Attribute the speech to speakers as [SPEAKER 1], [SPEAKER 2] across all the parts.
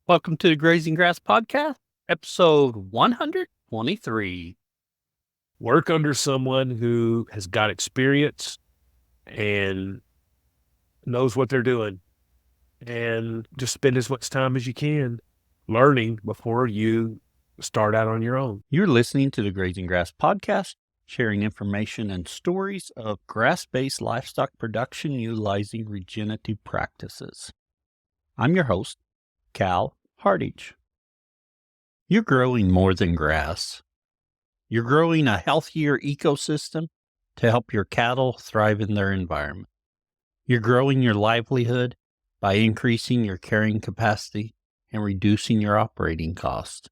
[SPEAKER 1] Welcome to the Grazing Grass Podcast, episode 123.
[SPEAKER 2] Work under someone who has got experience and knows what they're doing, and just spend as much time as you can learning before you start out on your own.
[SPEAKER 1] You're listening to the Grazing Grass Podcast, sharing information and stories of grass-based livestock production utilizing regenerative practices. I'm your host, Cal Hardage. You're growing more than grass. You're growing a healthier ecosystem to help your cattle thrive in their environment. You're growing your livelihood by increasing your carrying capacity and reducing your operating costs.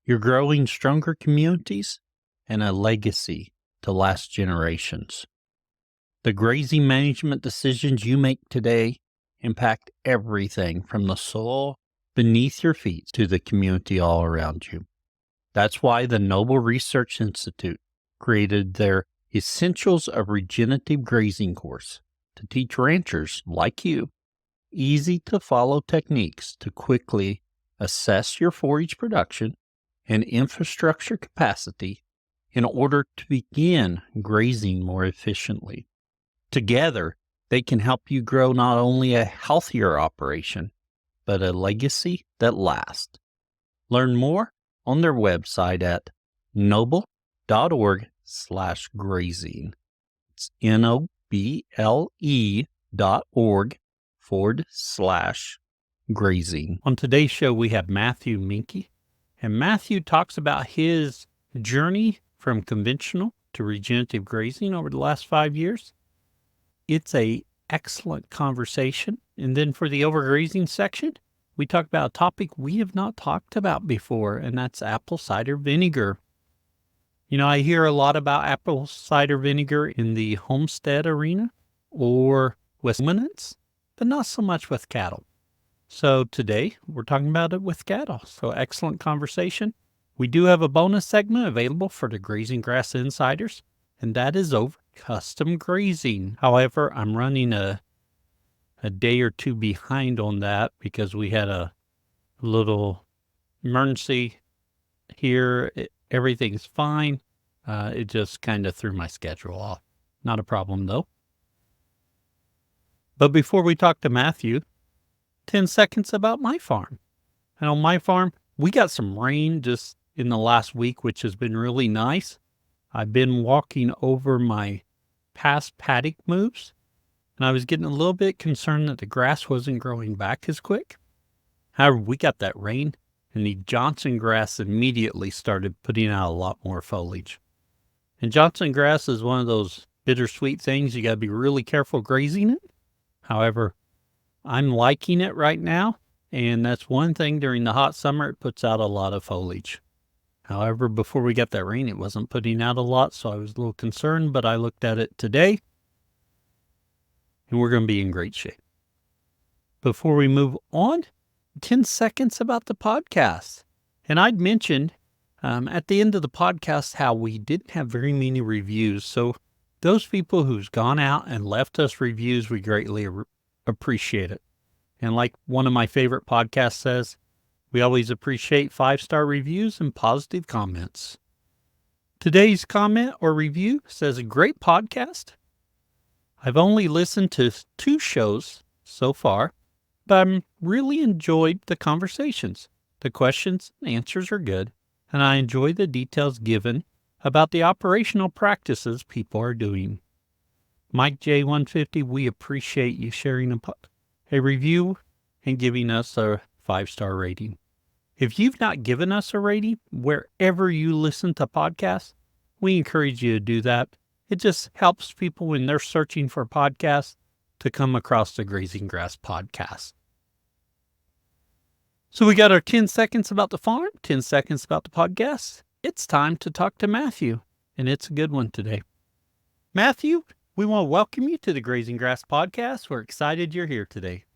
[SPEAKER 1] You're growing stronger communities and a legacy to last generations. The grazing management decisions you make today impact everything from the soil beneath your feet to the community all around you. That's why the Noble Research Institute created their Essentials of Regenerative Grazing course to teach ranchers like you easy-to-follow techniques to quickly assess your forage production and infrastructure capacity in order to begin grazing more efficiently. Together, they can help you grow not only a healthier operation, but a legacy that lasts. Learn more on their website at noble.org/grazing. It's noble.org/grazing. On today's show, we have Matthew Menke, and Matthew talks about his journey from conventional to regenerative grazing over the last 5 years. It's an excellent conversation. And then for the overgrazing section, we talk about a topic we have not talked about before, and that's apple cider vinegar. You know, I hear a lot about apple cider vinegar in the homestead arena or with ruminants, but not so much with cattle. So today we're talking about it with cattle. So excellent conversation. We do have a bonus segment available for the Grazing Grass Insiders, and that is over custom grazing. However, I'm running a day or two behind on that because we had a little emergency here. Everything's fine. It just kind of threw my schedule off. Not a problem though. But before we talk to Matthew, 10 seconds about my farm. And on my farm, we got some rain just in the last week, which has been really nice. I've been walking over my past paddock moves, and I was getting a little bit concerned that the grass wasn't growing back as quick. However, we got that rain, and the Johnson grass immediately started putting out a lot more foliage. And Johnson grass is one of those bittersweet things. You got to be really careful grazing it. However, I'm liking it right now, and that's one thing during the hot summer, it puts out a lot of foliage. However, before we got that rain, it wasn't putting out a lot, so I was a little concerned, but I looked at it today, and we're going to be in great shape. Before we move on, 10 seconds about the podcast. And I'd mentioned at the end of the podcast how we didn't have very many reviews. So those people who's gone out and left us reviews, we greatly appreciate it. And like one of my favorite podcasts says, we always appreciate 5-star reviews and positive comments. Today's comment or review says, a great podcast. I've only listened to 2 shows so far, but I'm really enjoyed the conversations. The questions and answers are good, and I enjoy the details given about the operational practices people are doing. Mike J150, we appreciate you sharing a review and giving us a 5-star rating. If you've not given us a rating wherever you listen to podcasts, we encourage you to do that. It just helps people when they're searching for podcasts to come across the Grazing Grass Podcast. So we got our 10 seconds about the farm, 10 seconds about the podcast. It's time to talk to Matthew, and it's a good one today. Matthew, we want to welcome you to the Grazing Grass Podcast. We're excited you're here today.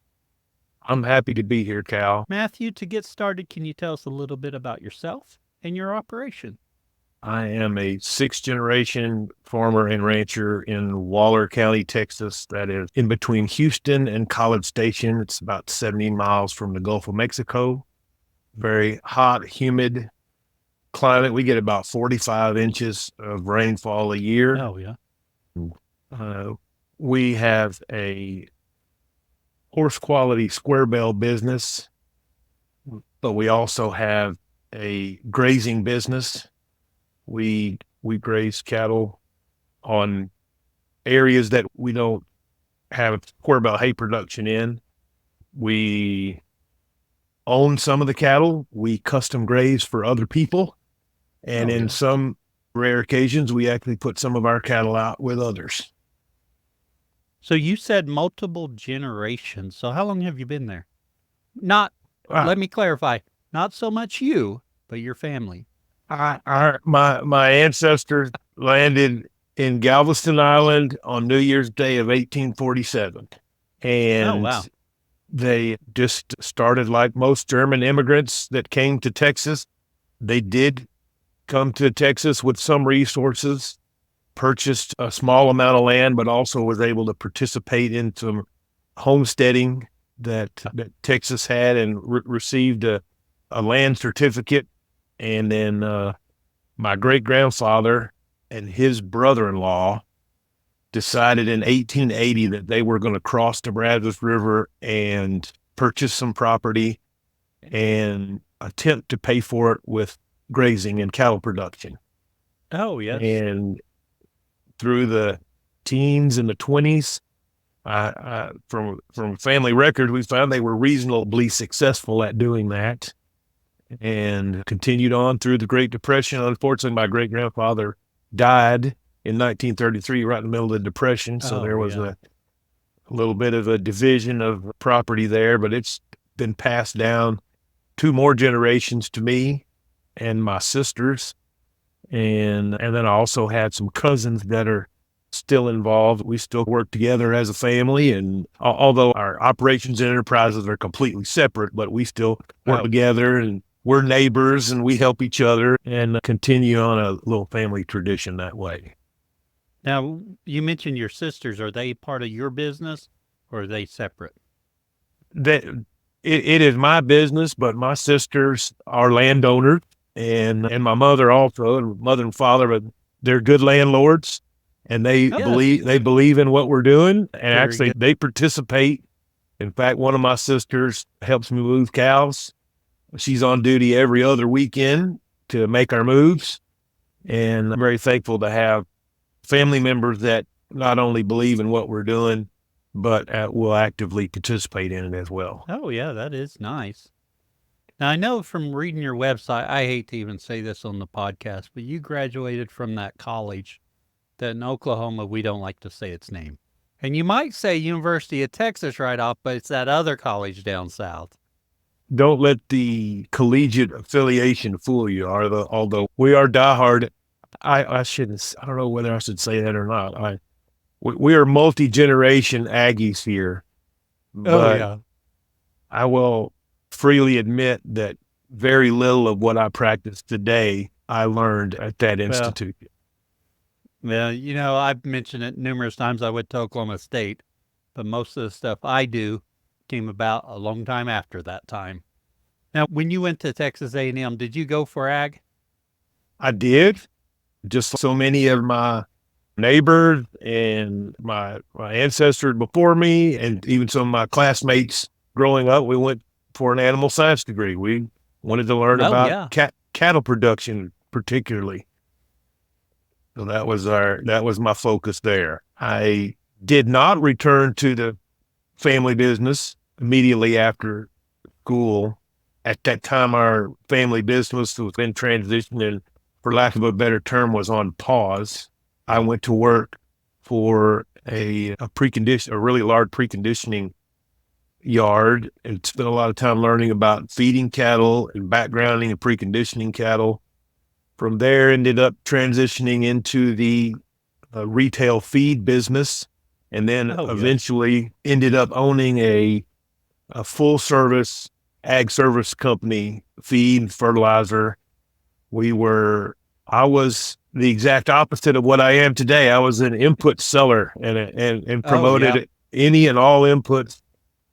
[SPEAKER 2] I'm happy to be here, Cal.
[SPEAKER 1] Matthew, to get started, can you tell us a little bit about yourself and your operation?
[SPEAKER 2] I am a 6th-generation farmer and rancher in Waller County, Texas. That is in between Houston and College Station. It's about 70 miles from the Gulf of Mexico. very hot, humid climate. We get about 45 inches of rainfall a year.
[SPEAKER 1] Oh, yeah.
[SPEAKER 2] We have a horse quality square bale business, but we also have a grazing business. We graze cattle on areas that we don't have square bale hay production in. We own some of the cattle. We custom graze for other people. And in some rare occasions, we actually put some of our cattle out with others.
[SPEAKER 1] So you said multiple generations. So how long have you been there? Let me clarify, not so much you, but your family.
[SPEAKER 2] My ancestors landed in Galveston Island on New Year's Day of 1847. And they just started like most German immigrants that came to Texas. They did come to Texas with some resources, purchased a small amount of land, but also was able to participate in some homesteading that Texas had, and received a land certificate. And then my great-grandfather and his brother-in-law decided in 1880 that they were going to cross the Brazos River and purchase some property and attempt to pay for it with grazing and cattle production.
[SPEAKER 1] Oh, yes.
[SPEAKER 2] And through the teens and the 20s, from family record, we found they were reasonably successful at doing that, and continued on through the Great Depression. Unfortunately, my great-grandfather died in 1933, right in the middle of the Depression. So there was a little bit of a division of property there, but it's been passed down 2 more generations to me and my sisters. And then I also had some cousins that are still involved. We still work together as a family, and although our operations and enterprises are completely separate, but we still work together, and we're neighbors, and we help each other and continue on a little family tradition that way.
[SPEAKER 1] Now, you mentioned your sisters. Are they part of your business, or are they separate?
[SPEAKER 2] It is my business, but my sisters are landowners, and my mother also, and mother and father, but they're good landlords, and they believe in what we're doing, and actually they participate. In fact, one of my sisters helps me move cows. She's on duty every other weekend to make our moves, and I'm very thankful to have family members that not only believe in what we're doing, but will actively participate in it as well.
[SPEAKER 1] Oh, yeah, that is nice. Now, I know from reading your website, I hate to even say this on the podcast, but you graduated from that college that in Oklahoma, we don't like to say its name. And you might say University of Texas right off, but it's that other college down south.
[SPEAKER 2] Don't let the collegiate affiliation fool you, although we are diehard. I don't know whether I should say that or not. We are multi-generation Aggies here. But I will freely admit that very little of what I practice today, I learned at that institute.
[SPEAKER 1] Well, you know, I've mentioned it numerous times. I went to Oklahoma State, but most of the stuff I do came about a long time after that time. Now, when you went to Texas A&M, did you go for ag?
[SPEAKER 2] I did. Just so many of my neighbors and my ancestors before me, and even some of my classmates growing up, we went for an animal science degree. We wanted to learn about cattle production particularly. So that was my focus there. I did not return to the family business immediately after school. At that time, our family business was in transition, and for lack of a better term, was on pause. I went to work for a really large preconditioning yard, and spent a lot of time learning about feeding cattle and backgrounding and preconditioning cattle. From there, ended up transitioning into the retail feed business, and then eventually ended up owning a full service ag service company, feed and fertilizer. I was the exact opposite of what I am today. I was an input seller and promoted any and all inputs,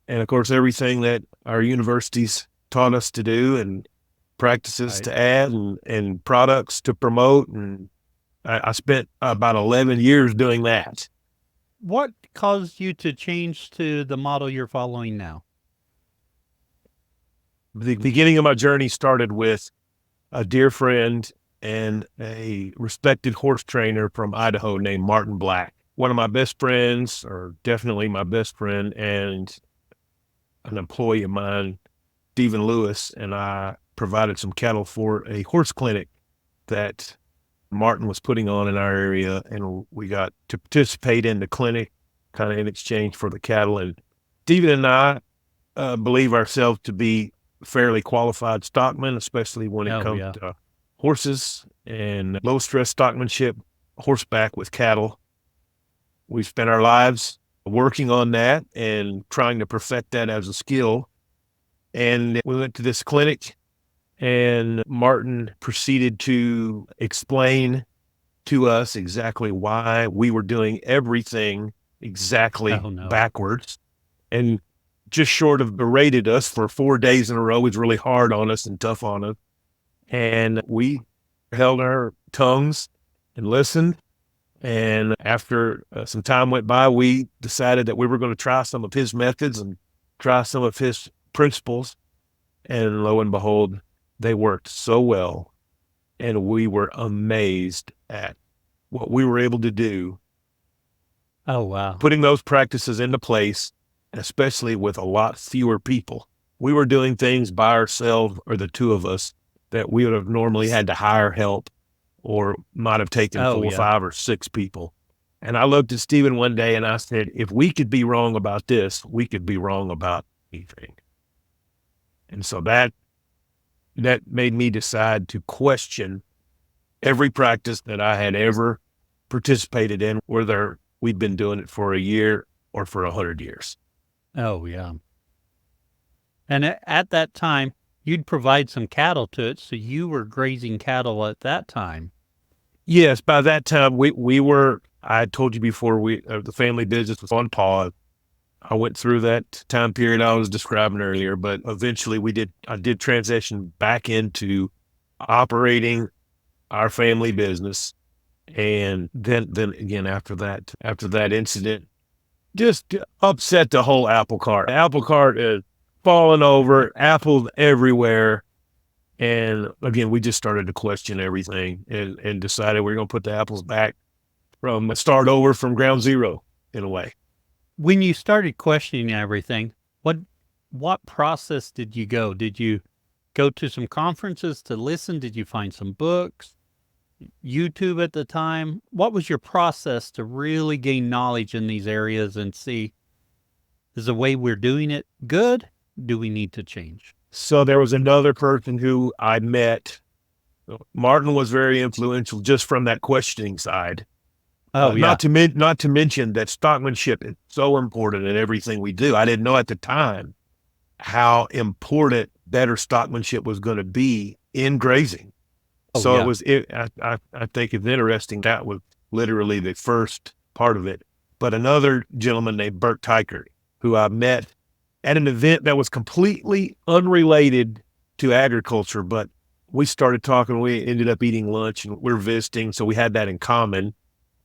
[SPEAKER 2] and of course everything that our universities taught us to do. And practices
[SPEAKER 1] Right.
[SPEAKER 2] to add and products to promote. And I spent about 11 years doing that.
[SPEAKER 1] What caused you to change to the model you're following now?
[SPEAKER 2] The beginning of my journey started with a dear friend and a respected horse trainer from Idaho named Martin Black. One of my best friends, or definitely my best friend, and an employee of mine, Stephen Lewis, and I provided some cattle for a horse clinic that Martin was putting on in our area, and we got to participate in the clinic kind of in exchange for the cattle. And Stephen and I believe ourselves to be fairly qualified stockmen, especially when it
[SPEAKER 1] Oh,
[SPEAKER 2] comes
[SPEAKER 1] yeah.
[SPEAKER 2] to horses and low stress stockmanship, horseback with cattle. We've spent our lives working on that and trying to perfect that as a skill. And we went to this clinic, and Martin proceeded to explain to us exactly why we were doing everything exactly
[SPEAKER 1] Oh, no.
[SPEAKER 2] backwards, and just short of berated us for 4 days in a row. Was really hard on us and tough on us. And we held our tongues and listened. And after some time went by, we decided that we were going to try some of his methods and try some of his principles. And lo and behold, they worked so well. And we were amazed at what we were able to do,
[SPEAKER 1] Oh, wow.
[SPEAKER 2] putting those practices into place, especially with a lot fewer people. We were doing things by ourselves, or the two of us, that we would have normally had to hire help or might have taken
[SPEAKER 1] Oh,
[SPEAKER 2] 4 or
[SPEAKER 1] yeah.
[SPEAKER 2] 5 or 6 people. And I looked at Stephen one day and I said, if we could be wrong about this, we could be wrong about anything. And so that made me decide to question every practice that I had ever participated in, whether we'd been doing it for a year or for 100 years.
[SPEAKER 1] Oh, yeah. And at that time, you'd provide some cattle to it, so you were grazing cattle at that time.
[SPEAKER 2] Yes, by that time we were. I had told you before, the family business was on pause. I went through that time period I was describing earlier, but eventually I did transition back into operating our family business. And then again, after that incident, just upset the whole apple cart. The apple cart is falling over, apples everywhere. And again, we just started to question everything and decided we're going to put the apples back from start over from ground zero in a way.
[SPEAKER 1] When you started questioning everything, what process did you go? Did you go to some conferences to listen? Did you find some books? YouTube at the time? What was your process to really gain knowledge in these areas and see, is the way we're doing it good? Do we need to change?
[SPEAKER 2] So there was another person who I met. Martin was very influential just from that questioning side.
[SPEAKER 1] Oh, yeah.
[SPEAKER 2] Not to mention that stockmanship is so important in everything we do. I didn't know at the time how important better stockmanship was going to be in grazing.
[SPEAKER 1] Oh,
[SPEAKER 2] So
[SPEAKER 1] yeah.
[SPEAKER 2] I think it's interesting. That was literally the first part of it. But another gentleman named Bert Teichert, who I met at an event that was completely unrelated to agriculture, but we started talking. We ended up eating lunch and we're visiting. So we had that in common.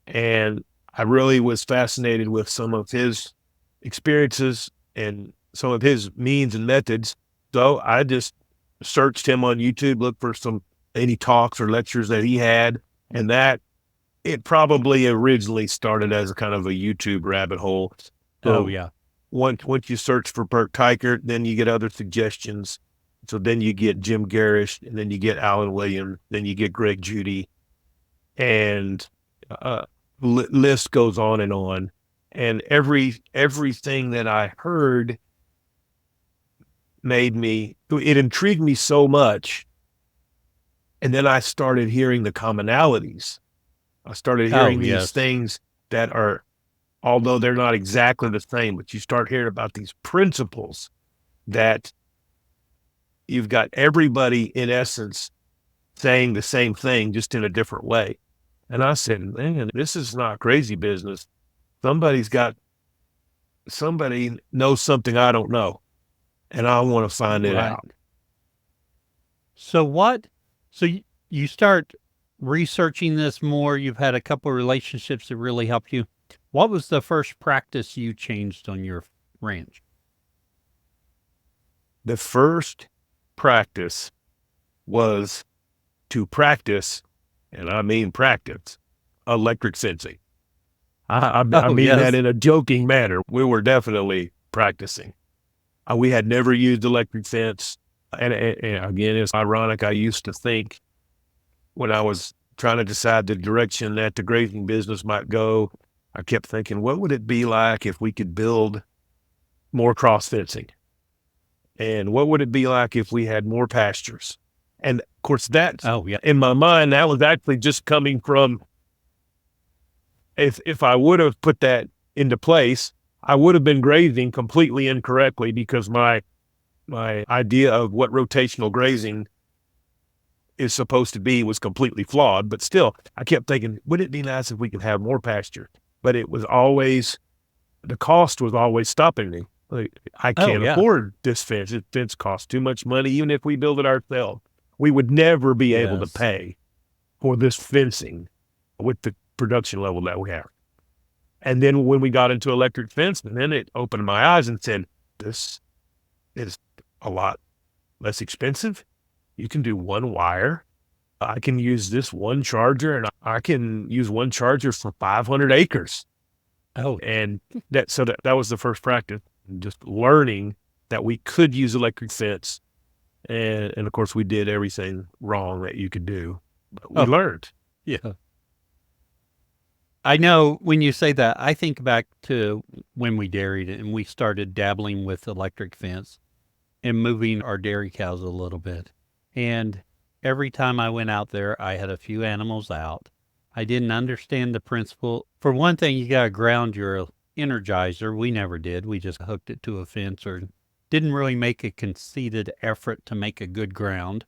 [SPEAKER 2] And I really was fascinated with some of his experiences and some of his means and methods. So I just searched him on YouTube, looked for any talks or lectures that he had. And that it probably originally started as a kind of a YouTube rabbit hole.
[SPEAKER 1] Oh,
[SPEAKER 2] So
[SPEAKER 1] yeah.
[SPEAKER 2] once you search for Bert Teichert, then you get other suggestions. So then you get Jim Garish, and then you get Alan Williams, then you get Greg Judy, and list goes on and on. And everything that I heard it intrigued me so much. And then I started hearing the commonalities. I started
[SPEAKER 1] Oh,
[SPEAKER 2] hearing these
[SPEAKER 1] yes.
[SPEAKER 2] things that are, although they're not exactly the same, but you start hearing about these principles that you've got everybody in essence saying the same thing, just in a different way. And I said, man, this is not crazy business. Somebody knows something I don't know, and I want to find it
[SPEAKER 1] Right.
[SPEAKER 2] out.
[SPEAKER 1] So what? So you start researching this more. You've had a couple of relationships that really helped you. What was the first practice you changed on your ranch?
[SPEAKER 2] The first practice was to practice, and I mean practice, electric fencing. I
[SPEAKER 1] Oh,
[SPEAKER 2] mean that
[SPEAKER 1] yes.
[SPEAKER 2] in a joking manner. We were definitely practicing. We had never used electric fence. And again, it's ironic. I used to think when I was trying to decide the direction that the grazing business might go, I kept thinking, what would it be like if we could build more cross fencing? And what would it be like if we had more pastures? And of course, that's
[SPEAKER 1] Oh, yeah.
[SPEAKER 2] in my mind, that was actually just coming from if I would have put that into place, I would have been grazing completely incorrectly because my idea of what rotational grazing is supposed to be was completely flawed. But still, I kept thinking, wouldn't it be nice if we could have more pasture? But it was always the cost was always stopping me. Like, I
[SPEAKER 1] Oh,
[SPEAKER 2] can't
[SPEAKER 1] yeah.
[SPEAKER 2] afford this fence. This fence costs too much money. Even if we build it ourselves, we would never be able to
[SPEAKER 1] Yes.
[SPEAKER 2] pay for this fencing with the production level that we have. And then when we got into electric fence, and then it opened my eyes and said, this is a lot less expensive. You can do one wire. I can use this one charger, and I can use one charger for 500 acres.
[SPEAKER 1] Oh,
[SPEAKER 2] And that was the first practice, just learning that we could use electric fence. And of course, we did everything wrong that you could do, but we
[SPEAKER 1] oh,
[SPEAKER 2] learned.
[SPEAKER 1] yeah. I know when you say that, I think back to when we dairied and we started dabbling with electric fence and moving our dairy cows a little bit. And every time I went out there, I had a few animals out. I didn't understand the principle. For one thing, you got to ground your energizer. We never did. We just hooked it to a fence or didn't really make a conceited effort to make a good ground.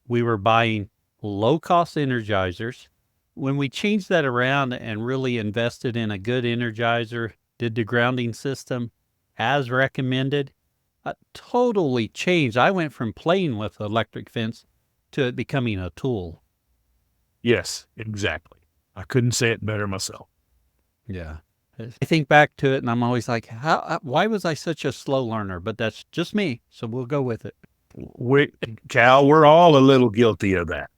[SPEAKER 1] We were buying low cost energizers. When we changed that around and really invested in a good energizer, did the grounding system as recommended, totally changed. I went from playing with electric fence to it becoming a tool.
[SPEAKER 2] Yes, exactly. I couldn't say it better myself.
[SPEAKER 1] Yeah. I think back to it and I'm always like, why was I such a slow learner? But that's just me. So we'll go with it.
[SPEAKER 2] Cal, we're all a little guilty of that.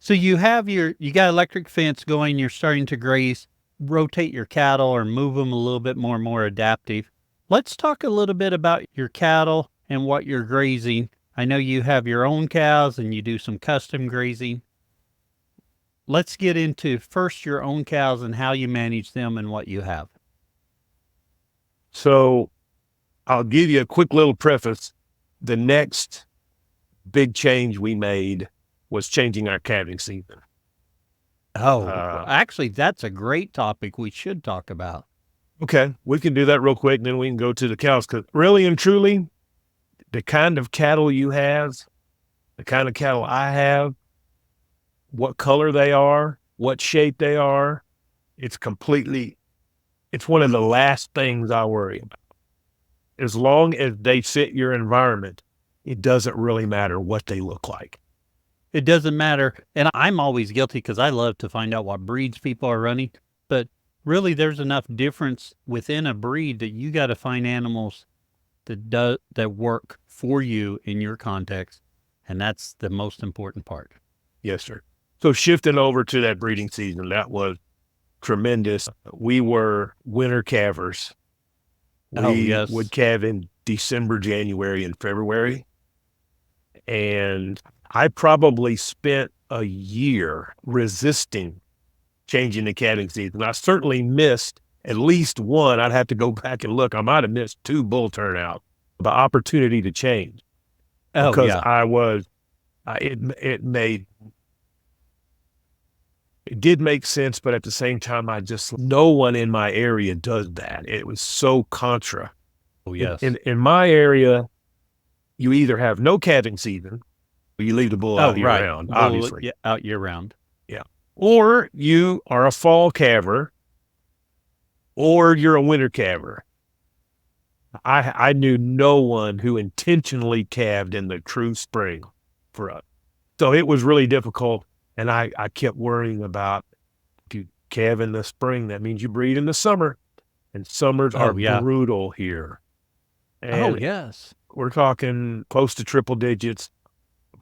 [SPEAKER 1] So you got electric fence going, you're starting to graze, rotate your cattle or move them a little bit more adaptive. Let's talk a little bit about your cattle and what you're grazing. I know you have your own cows and you do some custom grazing. Let's get into first your own cows and how you manage them and what you have.
[SPEAKER 2] So I'll give you a quick little preface. The next big change we made was changing our calving season.
[SPEAKER 1] Oh, actually, that's a great topic we should talk about.
[SPEAKER 2] Okay, we can do that real quick, and then we can go to the cows. Because really and truly, the kind of cattle you have, the kind of cattle I have, what color they are, what shape they are, it's one of the last things I worry about. As long as they fit your environment, it doesn't really matter what they look like.
[SPEAKER 1] It doesn't matter. And I'm always guilty because I love to find out what breeds people are running. But really, there's enough difference within a breed that you got to find animals that work for you in your context. And that's the most important part.
[SPEAKER 2] Yes, sir. So shifting over to that breeding season, that was tremendous. We were winter calvers. We
[SPEAKER 1] Yes.
[SPEAKER 2] would calve in December, January, and February. And I probably spent a year resisting changing the calving season. I certainly missed at least one. I'd have to go back and look. I might have missed 2 bull turnouts, the opportunity to change
[SPEAKER 1] Oh,
[SPEAKER 2] because
[SPEAKER 1] yeah.
[SPEAKER 2] it did make sense, but at the same time, no one in my area does that. It was so contra.
[SPEAKER 1] Oh, yes.
[SPEAKER 2] In my area, you either have no calving season, or you leave the bull out year round, obviously.
[SPEAKER 1] Yeah, out year round.
[SPEAKER 2] Yeah. Or you are a fall calver, or you're a winter calver. I knew no one who intentionally calved in the true spring. for us. So it was really difficult. And I kept worrying about, if you calve in the spring, that means you breed in the summer. And summers are
[SPEAKER 1] yeah.
[SPEAKER 2] brutal here.
[SPEAKER 1] Oh,
[SPEAKER 2] And
[SPEAKER 1] yes.
[SPEAKER 2] we're talking close to triple digits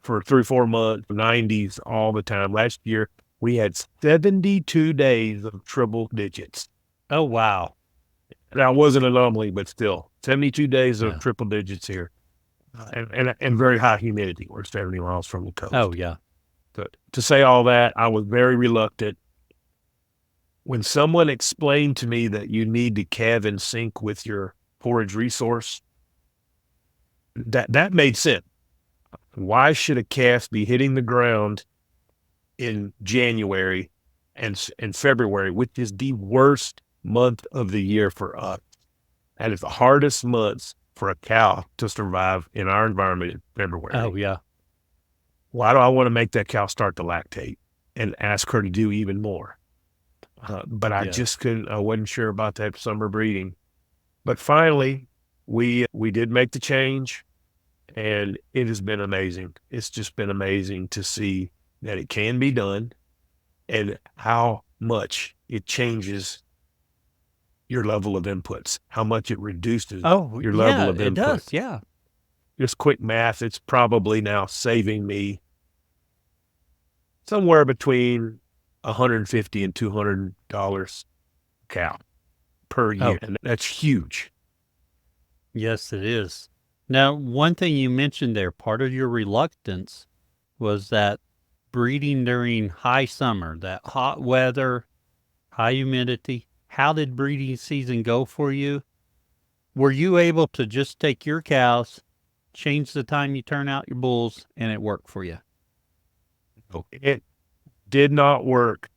[SPEAKER 2] for 3-4 months, 90s all the time. Last year, we had 72 days of triple digits.
[SPEAKER 1] Oh, wow.
[SPEAKER 2] That wasn't an anomaly, but still 72 days of
[SPEAKER 1] Yeah.
[SPEAKER 2] triple digits here. And very high humidity. We're 70 miles from the coast.
[SPEAKER 1] Oh, yeah.
[SPEAKER 2] To say all that, I was very reluctant. When someone explained to me that you need to calve in sync with your forage resource, that made sense. Why should a calf be hitting the ground in January and February, which is the worst month of the year for us? That is the hardest months for a cow to survive in our environment in February.
[SPEAKER 1] Oh, yeah.
[SPEAKER 2] Why do I want to make that cow start to lactate and ask her to do even more? But I just couldn't, I wasn't sure about that summer breeding. But finally, we did make the change, and it has been amazing. It's just been amazing to see that it can be done and how much it changes your level of inputs, how much it reduces your level of input.
[SPEAKER 1] It does. Yeah.
[SPEAKER 2] Just quick math, it's probably now saving me somewhere between $150 and $200 cow per year. And that's huge.
[SPEAKER 1] Yes, it is. Now, one thing you mentioned there, part of your reluctance was that breeding during high summer, that hot weather, high humidity. How did breeding season go for you? Were you able to just take your cows, change the time you turn out your bulls, and it worked for you?
[SPEAKER 2] It did not work.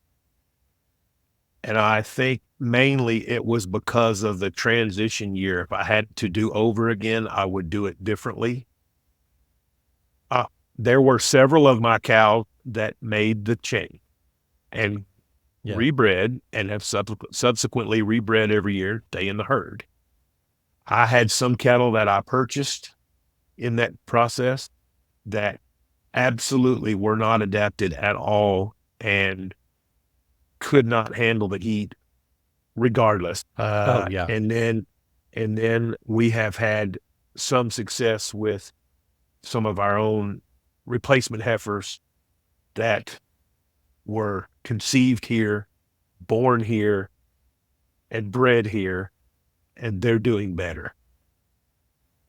[SPEAKER 2] And I think mainly it was because of the transition year. If I had to do over again, I would do it differently. There were several of my cows that made the change and rebred and have subsequently rebred every year, stay in the herd. I had some cattle that I purchased in that process that absolutely were not adapted at all and could not handle the heat regardless. And then we have had some success with some of our own replacement heifers that were conceived here, born here, and bred here, and they're doing better.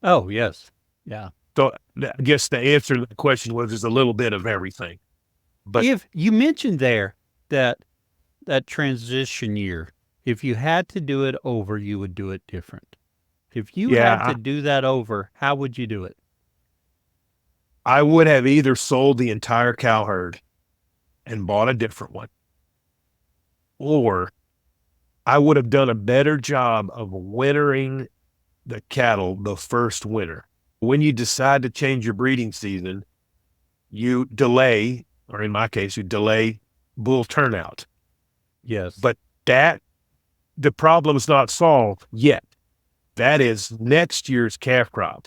[SPEAKER 1] Oh, yes. Yeah.
[SPEAKER 2] So I guess the answer to the question was there's a little bit of everything. But
[SPEAKER 1] if you mentioned there that transition year, if you had to do it over, you would do it different. If you had to do that over, how would you do it?
[SPEAKER 2] I would have either sold the entire cow herd and bought a different one, or I would have done a better job of wintering the cattle the first winter. When you decide to change your breeding season, you delay, or in my case, you delay bull turnout.
[SPEAKER 1] Yes.
[SPEAKER 2] But the problem's not solved yet. That is next year's calf crop.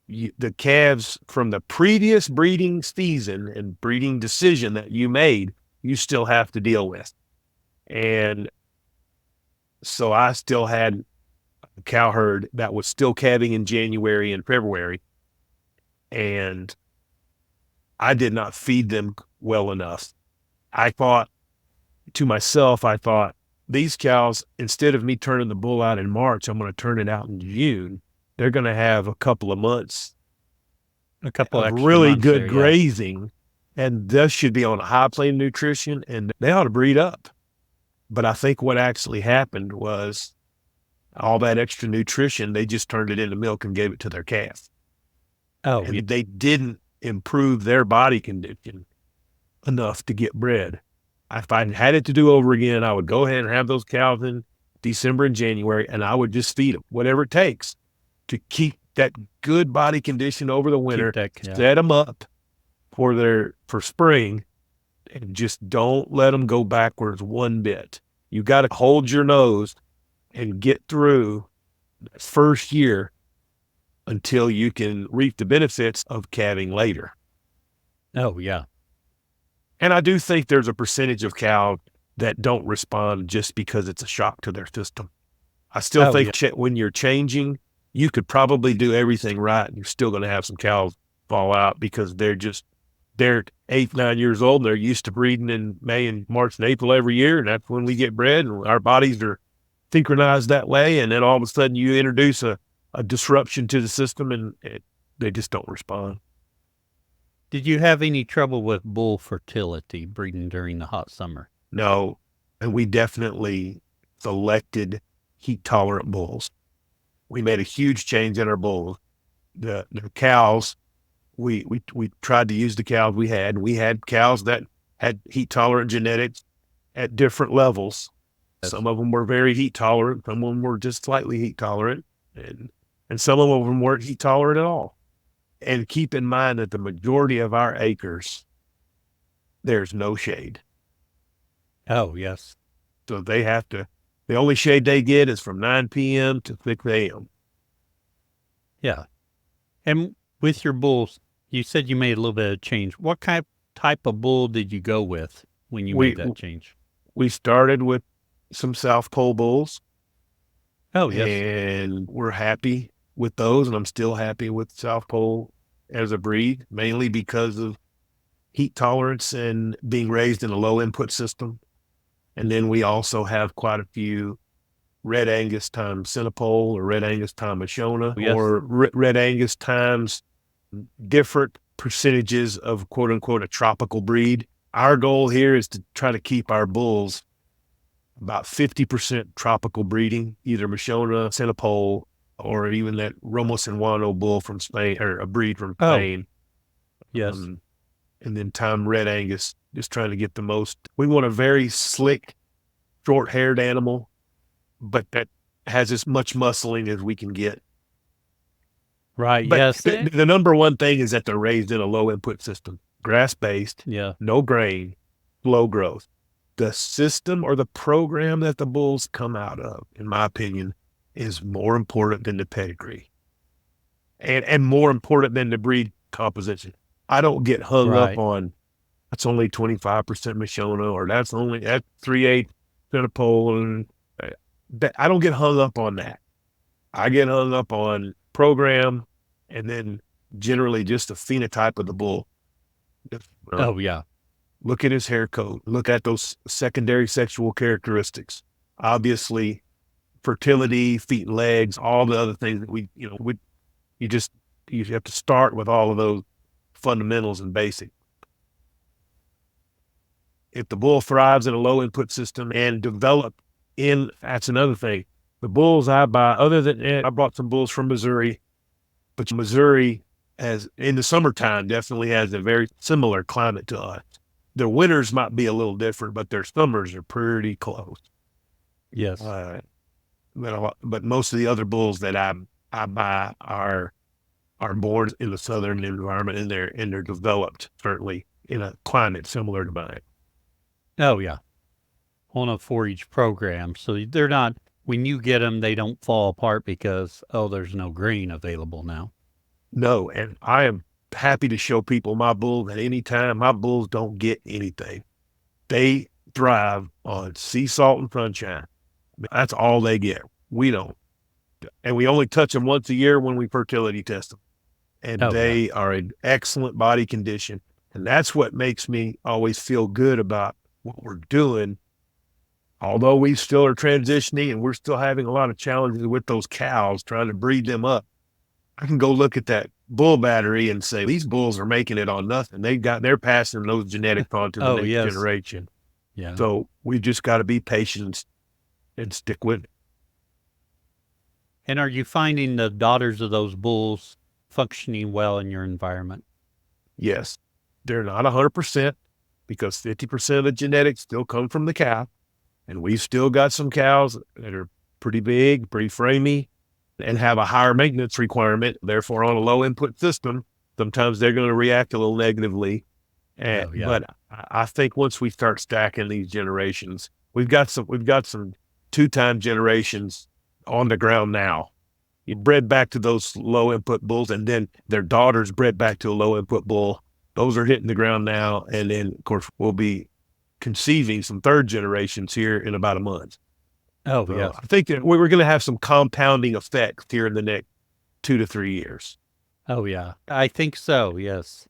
[SPEAKER 2] The calves from the previous breeding season and breeding decision that you made, you still have to deal with. And so I still had a cow herd that was still calving in January and February, and I did not feed them well enough. I thought to myself, these cows, instead of me turning the bull out in March, I'm going to turn it out in June. They're going to have a couple of months,
[SPEAKER 1] a couple
[SPEAKER 2] of
[SPEAKER 1] extra
[SPEAKER 2] really
[SPEAKER 1] months
[SPEAKER 2] good
[SPEAKER 1] there,
[SPEAKER 2] grazing, and this should be on a high plane nutrition, and they ought to breed up. But I think what actually happened was all that extra nutrition, they just turned it into milk and gave it to their calf.
[SPEAKER 1] Oh,
[SPEAKER 2] and they didn't improve their body condition enough to get bred. If I had it to do over again, I would go ahead and have those cows in December and January, and I would just feed them whatever it takes to keep that good body condition over the winter, set them up for spring, and just don't let them go backwards one bit. You got to hold your nose and get through the first year until you can reap the benefits of calving later.
[SPEAKER 1] Oh, yeah.
[SPEAKER 2] And I do think there's a percentage of cows that don't respond just because it's a shock to their system. I still
[SPEAKER 1] Oh, yeah.
[SPEAKER 2] think when you're changing, you could probably do everything right, and you're still going to have some cows fall out because they're 8, 9 years old, and they're used to breeding in May and March and April every year, and that's when we get bred, and our bodies are synchronized that way. And then all of a sudden you introduce a disruption to the system, and they just don't respond.
[SPEAKER 1] Did you have any trouble with bull fertility breeding during the hot summer?
[SPEAKER 2] No, and we definitely selected heat-tolerant bulls. We made a huge change in our bulls. The cows, we tried to use the cows we had. We had cows that had heat-tolerant genetics at different levels.
[SPEAKER 1] Yes.
[SPEAKER 2] Some of them were very heat-tolerant. Some of them were just slightly heat-tolerant. And some of them weren't heat-tolerant at all. And keep in mind that the majority of our acres, there's no shade.
[SPEAKER 1] Oh, yes.
[SPEAKER 2] So the only shade they get is from 9 p.m. to 6 a.m.
[SPEAKER 1] Yeah. And with your bulls, you said you made a little bit of change. What type of bull did you go with when you made that change?
[SPEAKER 2] We started with some South Pole bulls.
[SPEAKER 1] Oh, yes.
[SPEAKER 2] And we're happy with those, and I'm still happy with South Pole as a breed, mainly because of heat tolerance and being raised in a low input system. And then we also have quite a few Red Angus times Centipole or Red Angus times Mashona,
[SPEAKER 1] Yes.
[SPEAKER 2] or Red Angus times different percentages of quote unquote a tropical breed. Our goal here is to try to keep our bulls about 50% tropical breeding, either Mashona, Centipole, or even that Romo Sinuano bull from Spain, or a breed from Spain.
[SPEAKER 1] Yes.
[SPEAKER 2] And then time Red Angus, just trying to get the most. We want a very slick, short-haired animal, but that has as much muscling as we can get.
[SPEAKER 1] Right.
[SPEAKER 2] But
[SPEAKER 1] yes.
[SPEAKER 2] The number one thing is that they're raised in a low input system, grass-based,
[SPEAKER 1] Yeah.
[SPEAKER 2] no grain, slow growth. The system or the program that the bulls come out of, in my opinion, is more important than the pedigree and more important than the breed composition. I don't get hung up on that's only 25% Mashona, or that's 3/8 Centipole. And I don't get hung up on that. I get hung up on program and then generally just the phenotype of the bull.
[SPEAKER 1] Oh, yeah.
[SPEAKER 2] Look at his hair coat. Look at those secondary sexual characteristics. Obviously, fertility, feet and legs, all the other things that you have to start with all of those fundamentals and basic. If the bull thrives in a low input system and that's another thing. The bulls I buy, I brought some bulls from Missouri, but Missouri in the summertime definitely has a very similar climate to us. Their winters might be a little different, but their summers are pretty close.
[SPEAKER 1] Yes.
[SPEAKER 2] But most of the other bulls that I buy are born in the southern environment, and they're developed certainly in a climate similar to mine.
[SPEAKER 1] Oh, yeah. On a forage program. So they're not, when you get them, they don't fall apart because, there's no grain available now.
[SPEAKER 2] No, and I am happy to show people my bulls at any time. My bulls don't get anything. They thrive on sea salt and sunshine. That's all they get. We don't. And we only touch them once a year when we fertility test them. And they are in excellent body condition. And that's what makes me always feel good about what we're doing. Although we still are transitioning and we're still having a lot of challenges with those cows, trying to breed them up, I can go look at that bull battery and say, these bulls are making it on nothing. They're passing those genetics on to the next generation.
[SPEAKER 1] Yeah.
[SPEAKER 2] So we've just got to be patient and stick with it.
[SPEAKER 1] And are you finding the daughters of those bulls functioning well in your environment?
[SPEAKER 2] Yes. They're not 100% because 50% of the genetics still come from the cow. And we've still got some cows that are pretty big, pretty framey, and have a higher maintenance requirement. Therefore, on a low input system, sometimes they're going to react a little negatively. But I think once we start stacking these generations, we've got some 2-time generations on the ground now. You bred back to those low input bulls, and then their daughters bred back to a low input bull. Those are hitting the ground now. And then, of course, we'll be conceiving some third generations here in about a month.
[SPEAKER 1] Oh,
[SPEAKER 2] So
[SPEAKER 1] yes.
[SPEAKER 2] I think that we're going to have some compounding effects here in the next 2 to 3 years.
[SPEAKER 1] Oh, yeah. I think so, yes.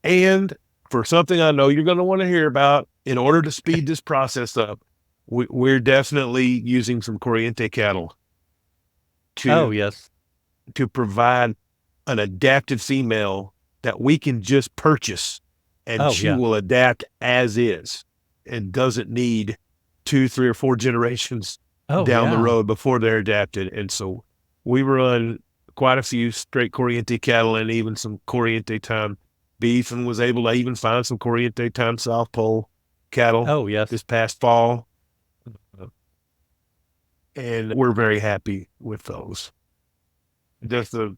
[SPEAKER 2] And for something I know you're going to want to hear about, in order to speed this process up, we're definitely using some Corriente cattle
[SPEAKER 1] Oh,
[SPEAKER 2] to
[SPEAKER 1] yes.
[SPEAKER 2] to provide an adapted female that we can just purchase, and
[SPEAKER 1] Oh,
[SPEAKER 2] she
[SPEAKER 1] yeah.
[SPEAKER 2] will adapt as is and doesn't need 2, 3, or 4 generations
[SPEAKER 1] Oh,
[SPEAKER 2] down the
[SPEAKER 1] yeah.
[SPEAKER 2] road before they're adapted. And so we run quite a few straight Corriente cattle and even some Corriente time beef, and was able to even find some Corriente time South Pole cattle
[SPEAKER 1] Oh, yes.
[SPEAKER 2] this past fall. And we're very happy with those. Just a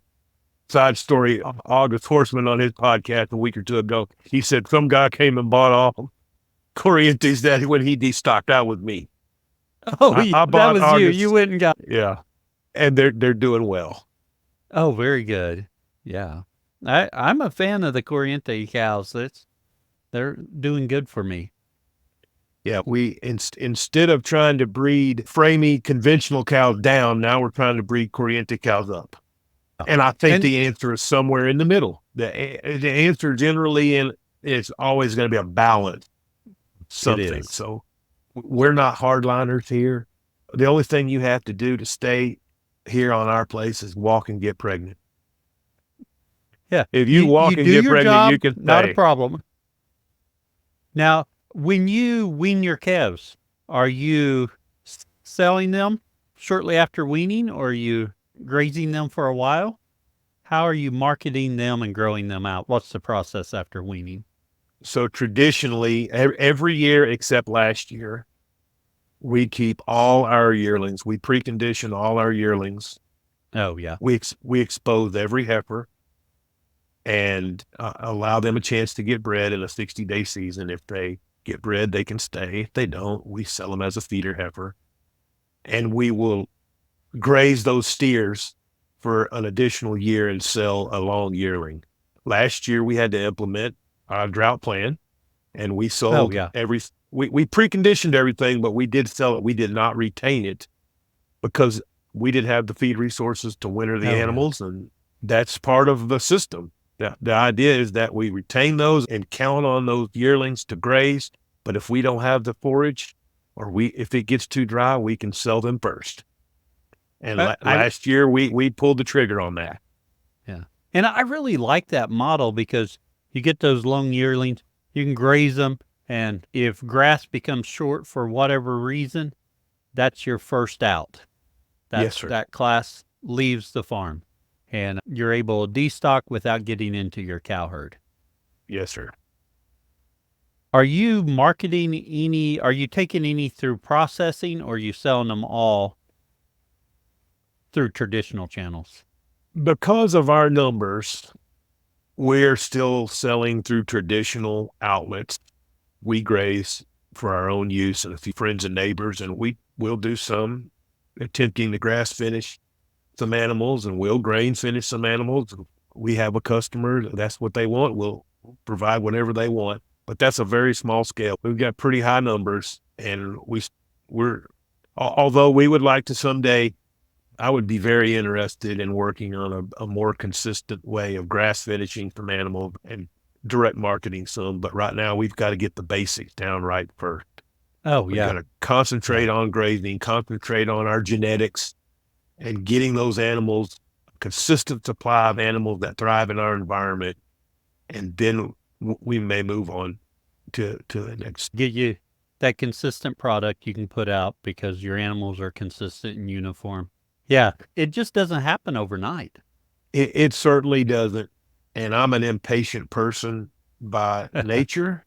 [SPEAKER 2] side story, August Horseman on his podcast a week or two ago, he said some guy came and bought all Corrientes that when he destocked out with me.
[SPEAKER 1] Oh,
[SPEAKER 2] I
[SPEAKER 1] that
[SPEAKER 2] bought
[SPEAKER 1] was you.
[SPEAKER 2] August.
[SPEAKER 1] You went and got.
[SPEAKER 2] Yeah. And they're doing well.
[SPEAKER 1] Oh, very good. Yeah. I'm a fan of the Corriente cows. They're doing good for me.
[SPEAKER 2] Yeah, we instead of trying to breed framey conventional cows down, now we're trying to breed Corriente cows up. And I think
[SPEAKER 1] And
[SPEAKER 2] the answer is somewhere in the middle. The answer generally is always going to be a balance, something.
[SPEAKER 1] is.
[SPEAKER 2] So we're not hardliners here. The only thing you have to do to stay here on our place is walk and get pregnant.
[SPEAKER 1] Yeah.
[SPEAKER 2] If you walk and
[SPEAKER 1] do
[SPEAKER 2] get
[SPEAKER 1] your
[SPEAKER 2] pregnant,
[SPEAKER 1] job,
[SPEAKER 2] you can
[SPEAKER 1] not a
[SPEAKER 2] stay.
[SPEAKER 1] problem. Now, when you wean your calves, are you selling them shortly after weaning, or are you grazing them for a while? How are you marketing them and growing them out? What's the process after weaning?
[SPEAKER 2] So traditionally, every year except last year, we keep all our yearlings. We precondition all our yearlings.
[SPEAKER 1] Oh, yeah.
[SPEAKER 2] We expose every heifer and allow them a chance to get bred in a 60-day season. If they get bred, they can stay. If they don't, we sell them as a feeder heifer. And we will graze those steers for an additional year and sell a long yearling. Last year, we had to implement our drought plan, and we sold we preconditioned everything, but we did sell it. We did not retain it because we didn't have the feed resources to winter the animals, and that's part of the system. The idea is that we retain those and count on those yearlings to graze, but if we don't have the forage, or if it gets too dry, we can sell them first. And last year, we pulled the trigger on that.
[SPEAKER 1] Yeah. And I really like that model because you get those long yearlings, you can graze them, and if grass becomes short for whatever reason, that's your first out.
[SPEAKER 2] Yes, sir.
[SPEAKER 1] That class leaves the farm, and you're able to destock without getting into your cow herd.
[SPEAKER 2] Yes, sir.
[SPEAKER 1] Are you marketing any, are you taking any through processing, or are you selling them all through traditional channels?
[SPEAKER 2] Because of our numbers, we're still selling through traditional outlets. We graze for our own use and a few friends and neighbors, and we will do some attempting to grass finish some animals, and we'll grain finish some animals. We have a customer, that's what they want. We'll provide whatever they want, but that's a very small scale. We've got pretty high numbers, and although we would like to someday, I would be very interested in working on a more consistent way of grass finishing some animals and direct marketing some. But right now, we've got to get the basics down right first.
[SPEAKER 1] Oh,
[SPEAKER 2] We've
[SPEAKER 1] yeah.
[SPEAKER 2] got to concentrate on grazing, concentrate on our genetics, and getting those animals a consistent supply of animals that thrive in our environment. And then we may move on to the next.
[SPEAKER 1] Get you that consistent product you can put out because your animals are consistent and uniform. Yeah, it just doesn't happen overnight.
[SPEAKER 2] It certainly doesn't. And I'm an impatient person by nature.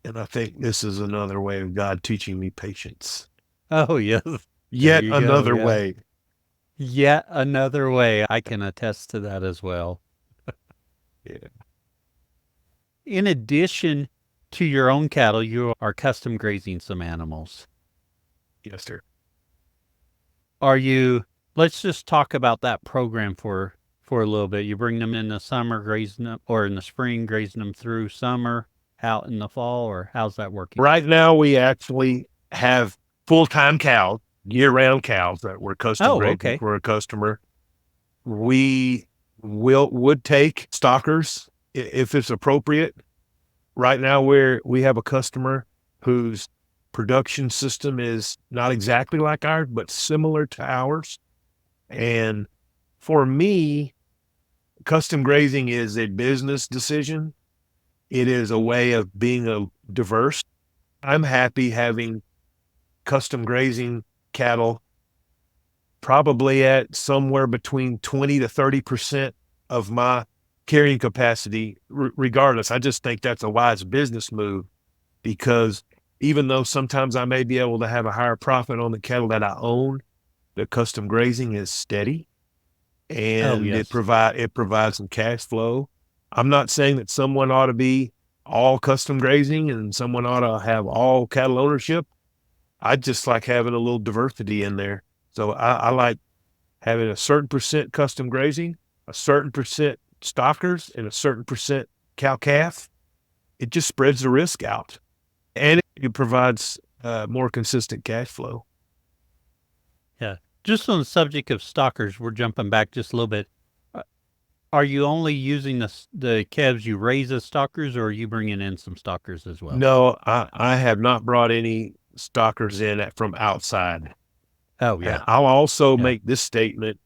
[SPEAKER 2] And I think this is another way of God teaching me patience.
[SPEAKER 1] Oh, yes.
[SPEAKER 2] Yet another way.
[SPEAKER 1] Yet another way. I can attest to that as well.
[SPEAKER 2] Yeah.
[SPEAKER 1] In addition to your own cattle, you are custom grazing some animals.
[SPEAKER 2] Yes, sir.
[SPEAKER 1] Let's just talk about that program for for a little bit? You bring them in the summer, grazing them, or in the spring, grazing them through summer, out in the fall, or how's that working?
[SPEAKER 2] Right now, we actually have full-time cows, year-round cows that we're custom
[SPEAKER 1] Oh,
[SPEAKER 2] grazing
[SPEAKER 1] okay.
[SPEAKER 2] for a customer. We would take stockers if it's appropriate. Right now, we have a customer whose production system is not exactly like ours, but similar to ours. And for me, custom grazing is a business decision. It is a way of being diverse. I'm happy having custom grazing cattle probably at somewhere between 20 to 30% of my carrying capacity, regardless. I just think that's a wise business move, because even though sometimes I may be able to have a higher profit on the cattle that I own, the custom grazing is steady
[SPEAKER 1] Oh,
[SPEAKER 2] and
[SPEAKER 1] yes.
[SPEAKER 2] it provides some cash flow. I'm not saying that someone ought to be all custom grazing and someone ought to have all cattle ownership. I just like having a little diversity in there. So I like having a certain percent custom grazing, a certain percent stockers, and a certain percent cow calf. It just spreads the risk out, and it provides more consistent cash flow.
[SPEAKER 1] Yeah. Just on the subject of stockers, we're jumping back just a little bit. Uh, Are you only using the calves you raise as stockers, or are you bringing in some stockers as well?
[SPEAKER 2] No, I have not brought any stockers in from outside.
[SPEAKER 1] Oh,
[SPEAKER 2] And
[SPEAKER 1] yeah.
[SPEAKER 2] I'll also
[SPEAKER 1] Yeah.
[SPEAKER 2] make this statement.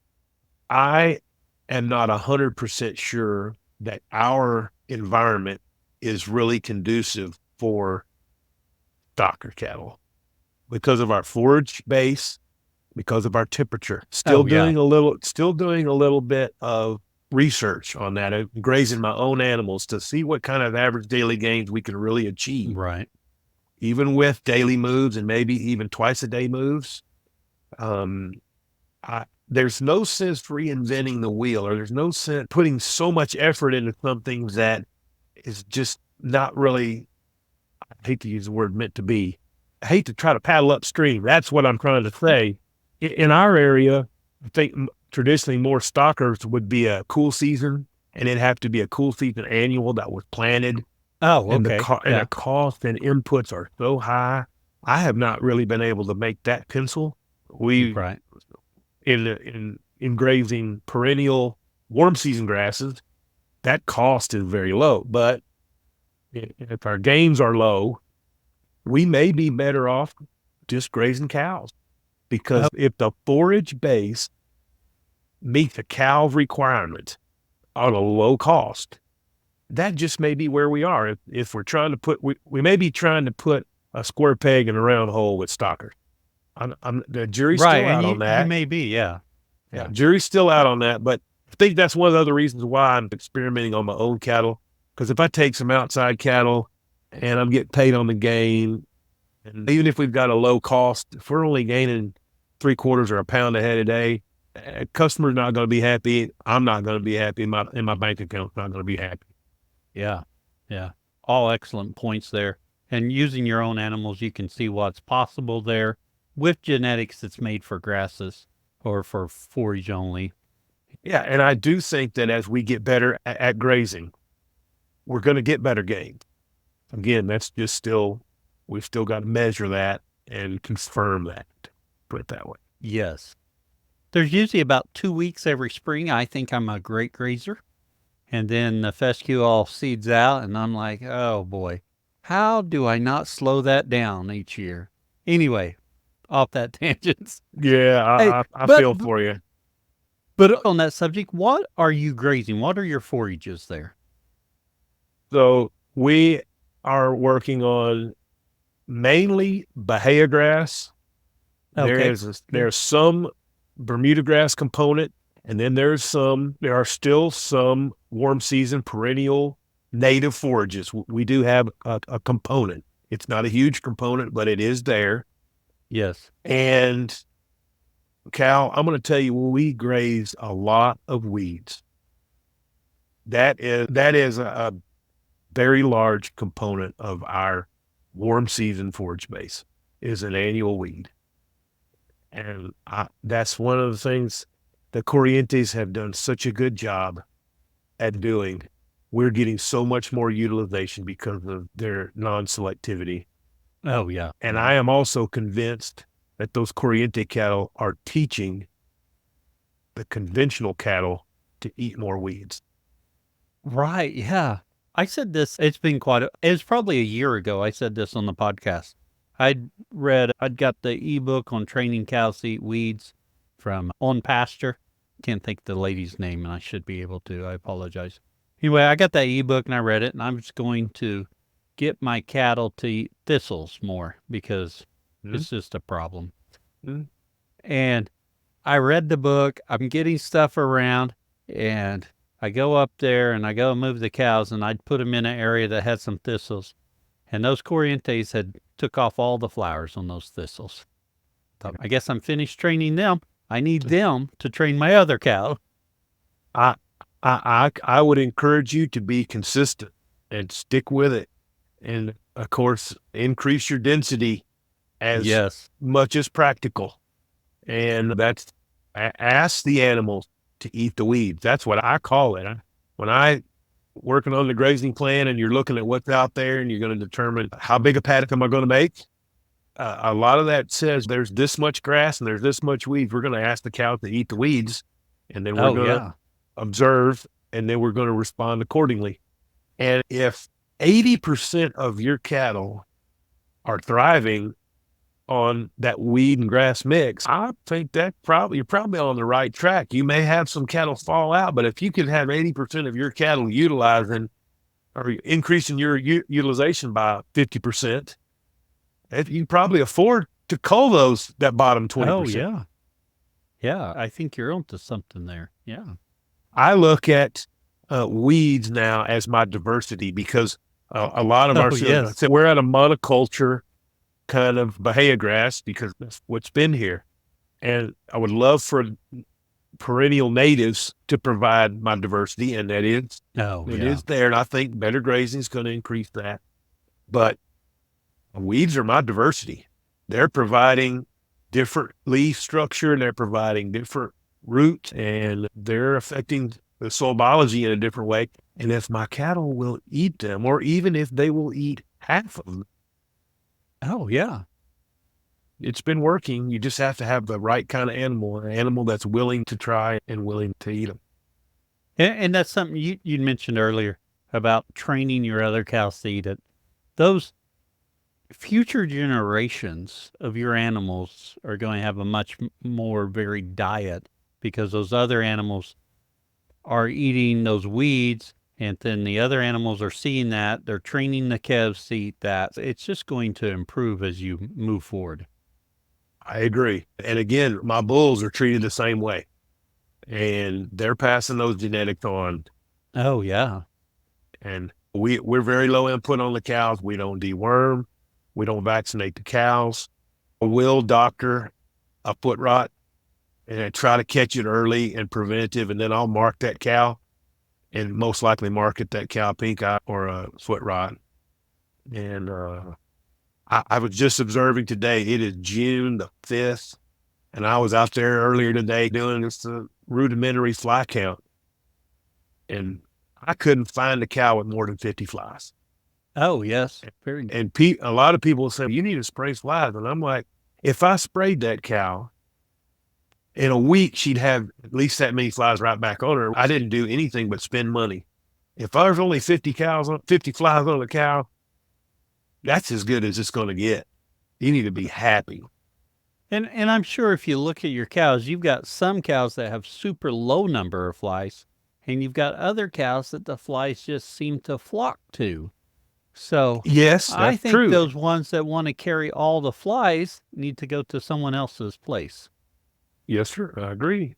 [SPEAKER 2] I am not 100% sure that our environment is really conducive for stocker cattle because of our forage base, because of our temperature.
[SPEAKER 1] Oh, yeah.
[SPEAKER 2] Still doing a little bit of research on that, grazing my own animals to see what kind of average daily gains we can really achieve,
[SPEAKER 1] Right.
[SPEAKER 2] even with daily moves and maybe even twice a day moves. Um, there's no sense reinventing the wheel, or there's no sense putting so much effort into something that is just not really, I hate to use the word meant to be. I hate to try to paddle upstream. That's what I'm trying to say. In our area, I think traditionally more stockers would be a cool season, and it'd have to be a cool season annual that was planted,
[SPEAKER 1] Oh,
[SPEAKER 2] and
[SPEAKER 1] okay.
[SPEAKER 2] the
[SPEAKER 1] Yeah.
[SPEAKER 2] cost and inputs are so high. I have not really been able to make that pencil. We
[SPEAKER 1] Right.
[SPEAKER 2] in grazing perennial warm season grasses, that cost is very low. But if our gains are low, we may be better off just grazing cows, because
[SPEAKER 1] Oh,
[SPEAKER 2] if the forage base meets the cow requirement on a low cost, that just may be where we are. If we're trying to put, we may be trying to put a square peg in a round hole with stockers. The jury's
[SPEAKER 1] right.
[SPEAKER 2] still
[SPEAKER 1] And
[SPEAKER 2] out on
[SPEAKER 1] you
[SPEAKER 2] that.
[SPEAKER 1] may be. Yeah.
[SPEAKER 2] Yeah,
[SPEAKER 1] Yeah.
[SPEAKER 2] jury's still out on that, but I think that's one of the other reasons why I'm experimenting on my own cattle. Because if I take some outside cattle and I'm getting paid on the gain, and even if we've got a low cost, if we're only gaining 3/4 or a pound a head a day, customer's not going to be happy. I'm not going to be happy. My bank account's not going to be happy.
[SPEAKER 1] Yeah. Yeah. All excellent points there. And using your own animals, you can see what's possible there with genetics that's made for grasses or for forage only.
[SPEAKER 2] Yeah, and I do think that as we get better at grazing, we're going to get better gains. Again, that's just still, we've still got to measure that and confirm that, put it that way.
[SPEAKER 1] Yes. There's usually about 2 weeks every spring. I think I'm a great grazer. And then the fescue all seeds out, and I'm like, oh boy, how do I not slow that down each year? Anyway, off that tangent.
[SPEAKER 2] Yeah,
[SPEAKER 1] Hey,
[SPEAKER 2] I feel for you.
[SPEAKER 1] but on that subject, what are you grazing? What are your forages there?
[SPEAKER 2] So we are working on mainly Bahia grass.
[SPEAKER 1] Okay.
[SPEAKER 2] There's some Bermuda grass component, and then there are still some warm season perennial native forages. We do have a component. It's not a huge component, but it is there.
[SPEAKER 1] Yes.
[SPEAKER 2] And Cal, I'm going to tell you, we graze a lot of weeds. That is a very large component of our warm season forage base, is an annual weed. And that's one of the things the Corrientes have done such a good job at doing. We're getting so much more utilization because of their non-selectivity.
[SPEAKER 1] Oh, yeah.
[SPEAKER 2] And I am also convinced that those Corriente cattle are teaching the conventional cattle to eat more weeds.
[SPEAKER 1] Right, yeah. I said this, it's probably a year ago I said this on the podcast. I'd got the ebook on training cows to eat weeds from On Pasture. Can't think of the lady's name, and I should be able to. I apologize. Anyway, I got that ebook and I read it, and I'm just going to get my cattle to eat thistles more because it's just a problem. And I read the book, I'm getting stuff around, and I go up there and I go move the cows, and I'd put them in an area that had some thistles. And those Corrientes had took off all the flowers on those thistles. Thought, I guess I'm finished training them. I need them to train my other cow.
[SPEAKER 2] I would encourage you to be consistent and stick with it. And of course, increase your density as much as practical. And that's, ask the animals to eat the weeds. That's what I call it. When I working on the grazing plan and you're looking at what's out there and you're going to determine how big a paddock am I going to make, a lot of that says there's this much grass and there's this much weeds. We're going to ask the cow to eat the weeds, and then we're going to observe, and then we're going to respond accordingly. And if 80% of your cattle are thriving on that weed and grass mix, I think that you're probably on the right track. You may have some cattle fall out, but if you could have 80% of your cattle utilizing or increasing your utilization by 50%, you probably afford to cull that bottom 20%.
[SPEAKER 1] Oh, yeah. Yeah, I think you're onto something there. Yeah.
[SPEAKER 2] I look at weeds now as my diversity because a lot of our we're at a monoculture kind of Bahia grass because that's what's been here. And I would love for perennial natives to provide my diversity, and that is, it is there. And I think better grazing is going to increase that. But weeds are my diversity. They're providing different leaf structure, and they're providing different root, and they're affecting the soil biology in a different way. And if my cattle will eat them, or even if they will eat half of them, it's been working. You just have to have the right kind of animal, an animal that's willing to try and willing to eat them.
[SPEAKER 1] And that's something you mentioned earlier about training your other cows to eat it. Those future generations of your animals are going to have a much more varied diet because those other animals are eating those weeds, and then the other animals are seeing that. They're training the calves to eat that. It's just going to improve as you move forward.
[SPEAKER 2] I agree. And again, my bulls are treated the same way, and they're passing those genetics on.
[SPEAKER 1] Oh, yeah.
[SPEAKER 2] And we're very low input on the cows. We don't deworm. We don't vaccinate the cows. We'll doctor a foot rot and try to catch it early and preventative, and then I'll mark that cow and most likely market that cow pink eye or a foot rot. And I was just observing today, it is June the 5th, and I was out there earlier today doing this rudimentary fly count, and I couldn't find a cow with more than 50 flies.
[SPEAKER 1] Oh, yes. Very good.
[SPEAKER 2] And a lot of people say, you need to spray flies. And I'm like, if I sprayed that cow, in a week, she'd have at least that many flies right back on her. I didn't do anything but spend money. If there's only 50 flies on a cow, that's as good as it's going to get. You need to be happy.
[SPEAKER 1] And I'm sure if you look at your cows, you've got some cows that have super low number of flies, and you've got other cows that the flies just seem to flock to. So
[SPEAKER 2] yes,
[SPEAKER 1] I think those ones that want to carry all the flies need to go to someone else's place.
[SPEAKER 2] Yes, sir. I agree.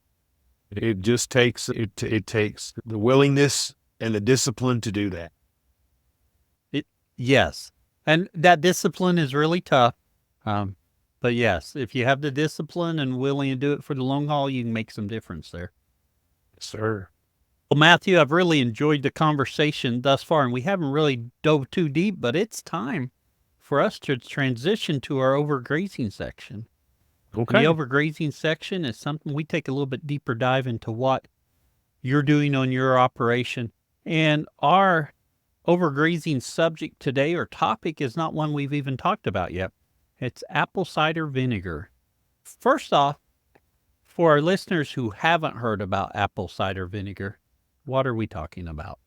[SPEAKER 2] It just takes it takes the willingness and the discipline to do that.
[SPEAKER 1] Yes. And that discipline is really tough. But yes, if you have the discipline and willing to do it for the long haul, you can make some difference there.
[SPEAKER 2] Yes, sir.
[SPEAKER 1] Well, Matthew, I've really enjoyed the conversation thus far, and we haven't really dove too deep, but it's time for us to transition to our overgrazing section.
[SPEAKER 2] Okay.
[SPEAKER 1] The overgrazing section is something we take a little bit deeper dive into what you're doing on your operation. And our overgrazing subject today or topic is not one we've even talked about yet. It's apple cider vinegar. First off, for our listeners who haven't heard about apple cider vinegar, what are we talking about?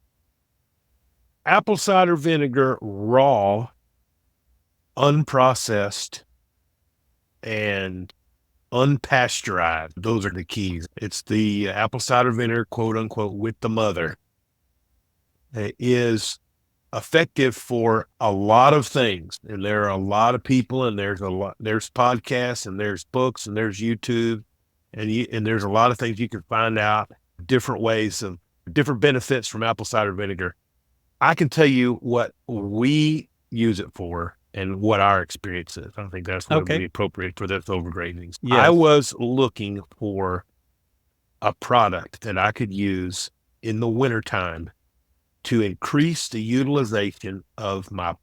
[SPEAKER 2] Apple cider vinegar, raw, unprocessed, and unpasteurized. Those are the keys. It's the apple cider vinegar, quote unquote, with the mother. It is effective for a lot of things. And there are a lot of people, and there's podcasts, and there's books, and there's YouTube, and there's a lot of things you can find out, different ways of different benefits from apple cider vinegar. I can tell you what we use it for and what our experience is. I think that's what would be appropriate for this overgrazing.
[SPEAKER 1] Yes.
[SPEAKER 2] I was looking for a product that I could use in the wintertime to increase the utilization of my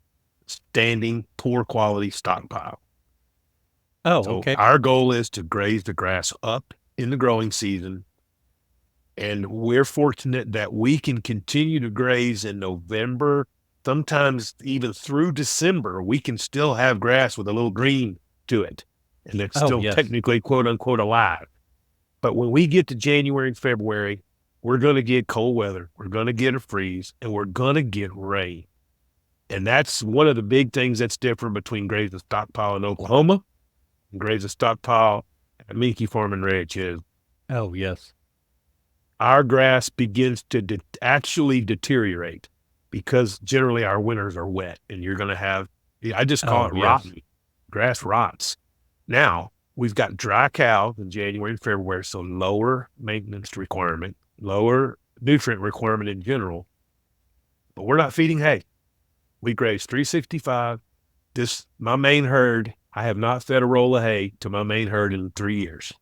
[SPEAKER 2] standing poor quality stockpile.
[SPEAKER 1] Oh,
[SPEAKER 2] So
[SPEAKER 1] okay.
[SPEAKER 2] our goal is to graze the grass up in the growing season. And we're fortunate that we can continue to graze in November, sometimes even through December. We can still have grass with a little green to it. And it's still technically, quote unquote, alive. But when we get to January and February, we're going to get cold weather. We're going to get a freeze, and we're going to get rain. And that's one of the big things that's different between grazing stockpile in Oklahoma and grazing stockpile at Menke Farm and Ranch is.
[SPEAKER 1] Oh, yes.
[SPEAKER 2] Our grass begins to actually deteriorate because generally our winters are wet, and you're going to have, I just call it rotten. Grass rots. Now, we've got dry cows in January and February, so lower maintenance requirement, lower nutrient requirement in general, but we're not feeding hay. We graze 365. My main herd, I have not fed a roll of hay to my main herd in 3 years.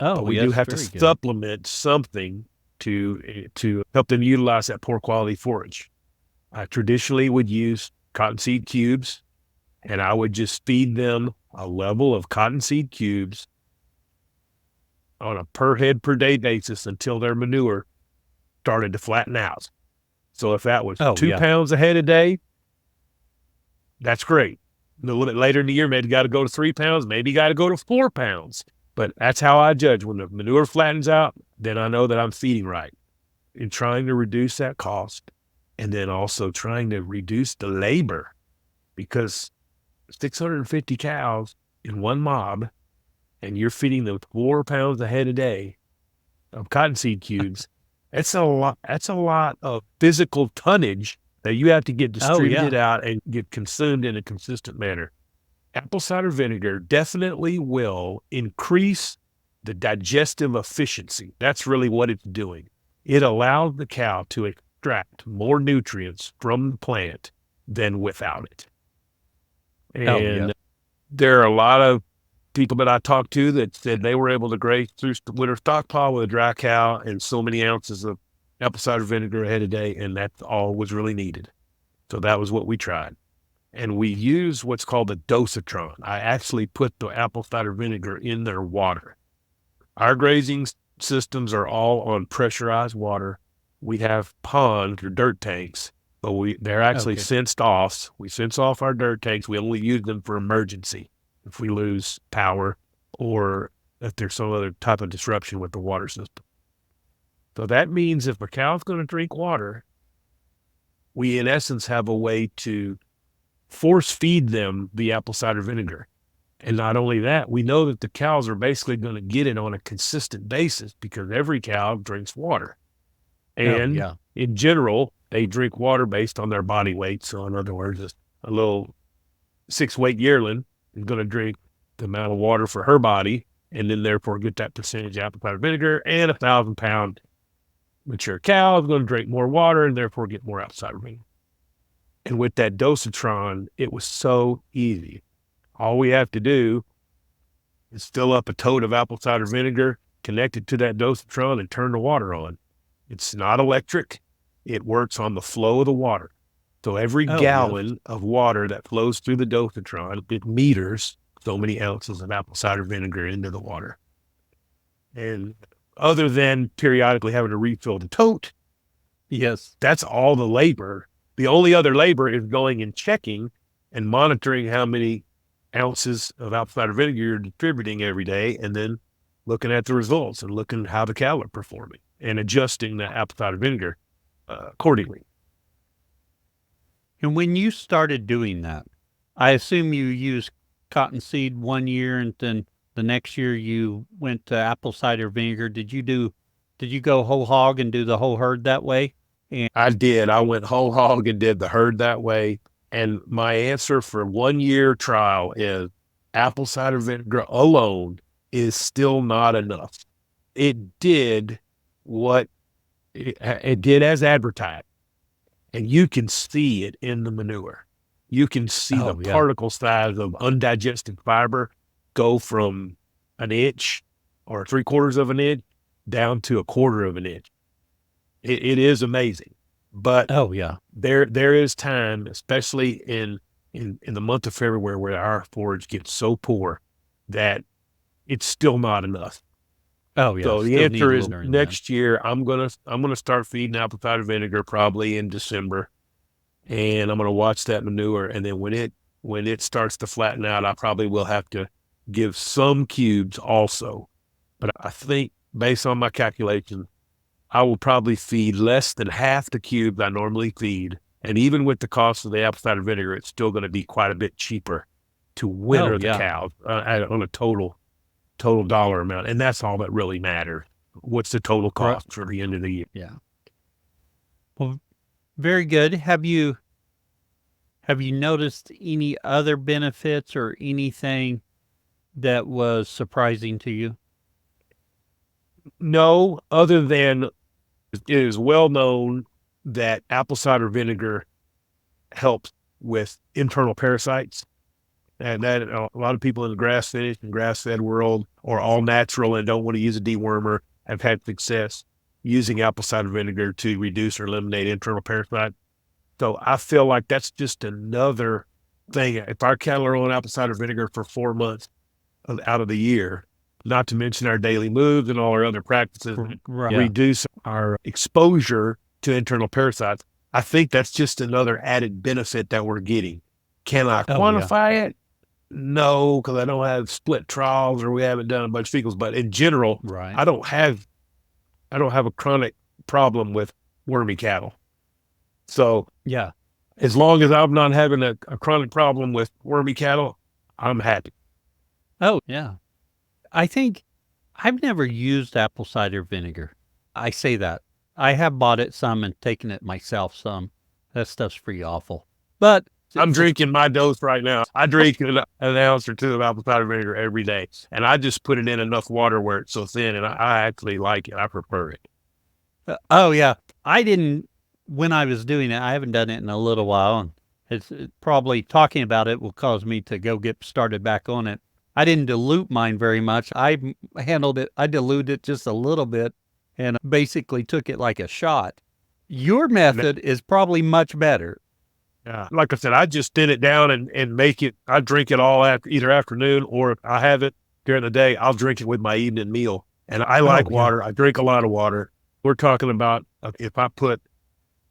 [SPEAKER 1] Oh,
[SPEAKER 2] but we do have to supplement something to help them utilize that poor quality forage. I traditionally would use cottonseed cubes, and I would just feed them a level of cottonseed cubes on a per head per day basis until their manure started to flatten out. So if that was 2 pounds a head a day, that's great. A little bit later in the year, maybe got to go to 3 pounds, maybe got to go to 4 pounds. But that's how I judge. When the manure flattens out, then I know that I'm feeding right. In trying to reduce that cost, and then also trying to reduce the labor, because 650 cows in one mob, and you're feeding them 4 pounds a head a day of cottonseed cubes. That's a lot. That's a lot of physical tonnage that you have to get distributed out and get consumed in a consistent manner. Apple cider vinegar definitely will increase the digestive efficiency. That's really what it's doing. It allows the cow to extract more nutrients from the plant than without it. And there are a lot of people that I talked to that said they were able to graze through winter stockpile with a dry cow and so many ounces of apple cider vinegar a head a day, and that's all was really needed. So that was what we tried. And we use what's called a dosatron. I actually put the apple cider vinegar in their water. Our grazing systems are all on pressurized water. We have ponds or dirt tanks, but they're actually fenced off. We fence off our dirt tanks. We only use them for emergency, if we lose power or if there's some other type of disruption with the water system. So that means if a cow's going to drink water, we in essence have a way to force feed them the apple cider vinegar. And not only that, we know that the cows are basically going to get it on a consistent basis because every cow drinks water. And in general, they drink water based on their body weight. So in other words, a little 6-weight yearling is going to drink the amount of water for her body, and then therefore get that percentage apple cider vinegar. And 1,000-pound mature cow is going to drink more water and therefore get more apple cider vinegar. And with that dosatron, it was so easy. All we have to do is fill up a tote of apple cider vinegar, connect it to that dosatron, and turn the water on. It's not electric. It works on the flow of the water. So every gallon of water that flows through the dosatron, it meters so many ounces of apple cider vinegar into the water. And other than periodically having to refill the tote,
[SPEAKER 1] Yes.
[SPEAKER 2] that's all the labor. The only other labor is going and checking and monitoring how many ounces of apple cider vinegar you're distributing every day, and then looking at the results and looking at how the cattle are performing and adjusting the apple cider vinegar accordingly.
[SPEAKER 1] And when you started doing that, I assume you used cottonseed one year and then the next year you went to apple cider vinegar. Did you go whole hog and do the whole herd that way?
[SPEAKER 2] I did. I went whole hog and did the herd that way. And my answer for 1 year trial is apple cider vinegar alone is still not enough. It did what it did as advertised, and you can see it in the manure. You can see the particle size of undigested fiber go from an inch or 3/4 of an inch down to 1/4 of an inch. It is amazing, but there is time, especially in the month of February, where our forage gets so poor that it's still not enough.
[SPEAKER 1] Oh yeah.
[SPEAKER 2] So the answer is next year I'm gonna start feeding apple cider vinegar probably in December, and I'm gonna watch that manure, and then when it starts to flatten out, I probably will have to give some cubes also. But I think based on my calculation, I will probably feed less than half the cubes I normally feed. And even with the cost of the apple cider vinegar, it's still going to be quite a bit cheaper to winter the cows on a total dollar amount. And that's all that really matters. What's the total cost for the end of the year?
[SPEAKER 1] Yeah. Well, very good. Have you noticed any other benefits or anything that was surprising to you?
[SPEAKER 2] No, other than it is well known that apple cider vinegar helps with internal parasites, and that a lot of people in the grass finished and grass fed world, or all natural and don't want to use a dewormer, have had success using apple cider vinegar to reduce or eliminate internal parasites. So I feel like that's just another thing. If our cattle are on apple cider vinegar for 4 months out of the year, not to mention our daily moves and all our other practices, reduce our exposure to internal parasites, I think that's just another added benefit that we're getting. Can I quantify it? No, because I don't have split trials or we haven't done a bunch of fecals. But in general, I don't have a chronic problem with wormy cattle. So as long as I'm not having a chronic problem with wormy cattle, I'm happy.
[SPEAKER 1] Oh yeah. I think I've never used apple cider vinegar. I say that. I have bought it some and taken it myself some. That stuff's pretty awful. But
[SPEAKER 2] I'm drinking my dose right now. I drink an ounce or two of apple cider vinegar every day, and I just put it in enough water where it's so thin, and I actually like it. I prefer it.
[SPEAKER 1] Oh yeah. I didn't, when I was doing it, I haven't done it in a little while, and it's probably talking about it will cause me to go get started back on it. I didn't dilute mine very much. I diluted it just a little bit and basically took it like a shot. Your method is probably much better.
[SPEAKER 2] Yeah. Like I said, I just thin it down and make it, I drink it all either afternoon, or if I have it during the day, I'll drink it with my evening meal. And I like water. I drink a lot of water. We're talking about if I put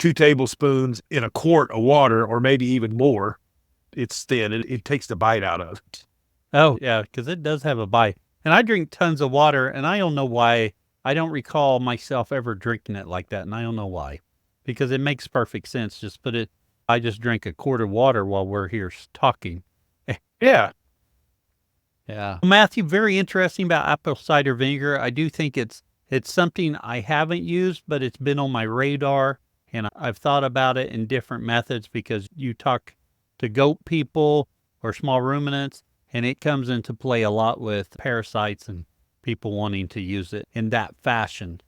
[SPEAKER 2] 2 tablespoons in a quart of water, or maybe even more, it's thin. It takes the bite out of it.
[SPEAKER 1] Oh, yeah, because it does have a bite. And I drink tons of water, and I don't know why. I don't recall myself ever drinking it like that, and I don't know why. Because it makes perfect sense. I just drink a quart of water while we're here talking.
[SPEAKER 2] Yeah.
[SPEAKER 1] Yeah. Matthew, very interesting about apple cider vinegar. I do think it's something I haven't used, but it's been on my radar, and I've thought about it in different methods because you talk to goat people or small ruminants, and it comes into play a lot with parasites and people wanting to use it in that fashion.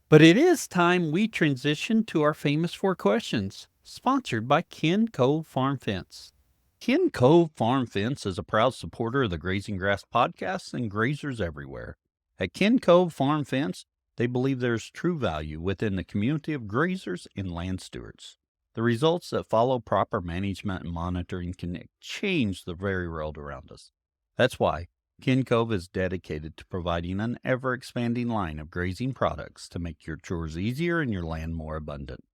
[SPEAKER 1] But it is time we transition to our famous 4 questions, sponsored by Ken Cove Farm Fence. Ken Cove Farm Fence is a proud supporter of the Grazing Grass podcasts and grazers everywhere. At Ken Cove Farm Fence, they believe there's true value within the community of grazers and land stewards. The results that follow proper management and monitoring can change the very world around us. That's why Ken Cove is dedicated to providing an ever-expanding line of grazing products to make your chores easier and your land more abundant.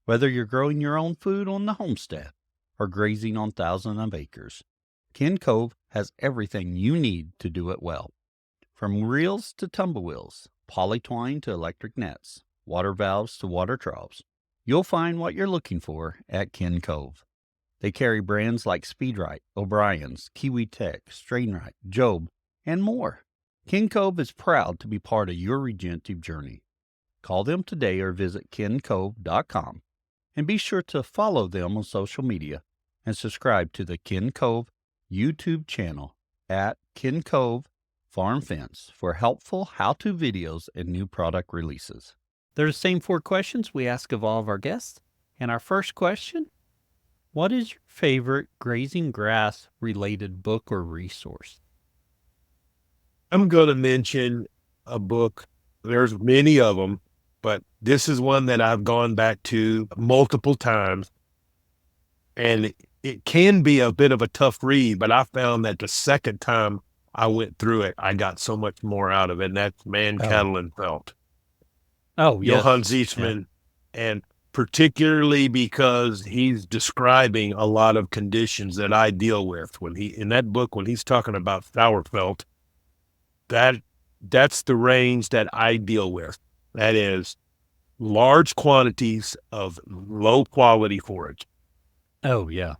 [SPEAKER 1] Whether you're growing your own food on the homestead or grazing on thousands of acres, Ken Cove has everything you need to do it well. From reels to tumble wheels, polytwine to electric nets, water valves to water troughs, you'll find what you're looking for at Ken Cove. They carry brands like Speedrite, O'Brien's, Kiwi Tech, Strainrite, Job, and more. Ken Cove is proud to be part of your regenerative journey. Call them today or visit kencove.com, and be sure to follow them on social media and subscribe to the Ken Cove YouTube channel at Ken Cove Farm Fence for helpful how-to videos and new product releases. They're the same 4 questions we ask of all of our guests. And our first question: what is your favorite grazing grass related book or resource?
[SPEAKER 2] I'm going to mention a book. There's many of them, but this is one that I've gone back to multiple times. And it can be a bit of a tough read, but I found that the second time I went through it, I got so much more out of it. And that's Man, Cattle, and Felt.
[SPEAKER 1] Oh, yes.
[SPEAKER 2] Johann Zietsman, and particularly because he's describing a lot of conditions that I deal with. When in that book, when he's talking about Sauerfeld, that's the range that I deal with. That is large quantities of low quality forage.
[SPEAKER 1] Oh, yeah.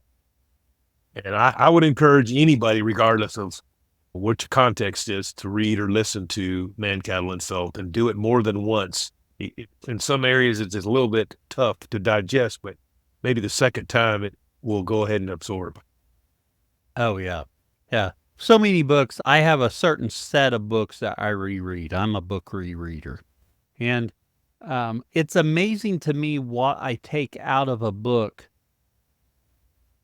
[SPEAKER 2] And I would encourage anybody, regardless of what your context is, to read or listen to Man, Cattle, and Felt, and do it more than once. In some areas, it's a little bit tough to digest, but maybe the second time it will go ahead and absorb.
[SPEAKER 1] Oh, yeah. Yeah. So many books. I have a certain set of books that I reread. I'm a book rereader. And it's amazing to me what I take out of a book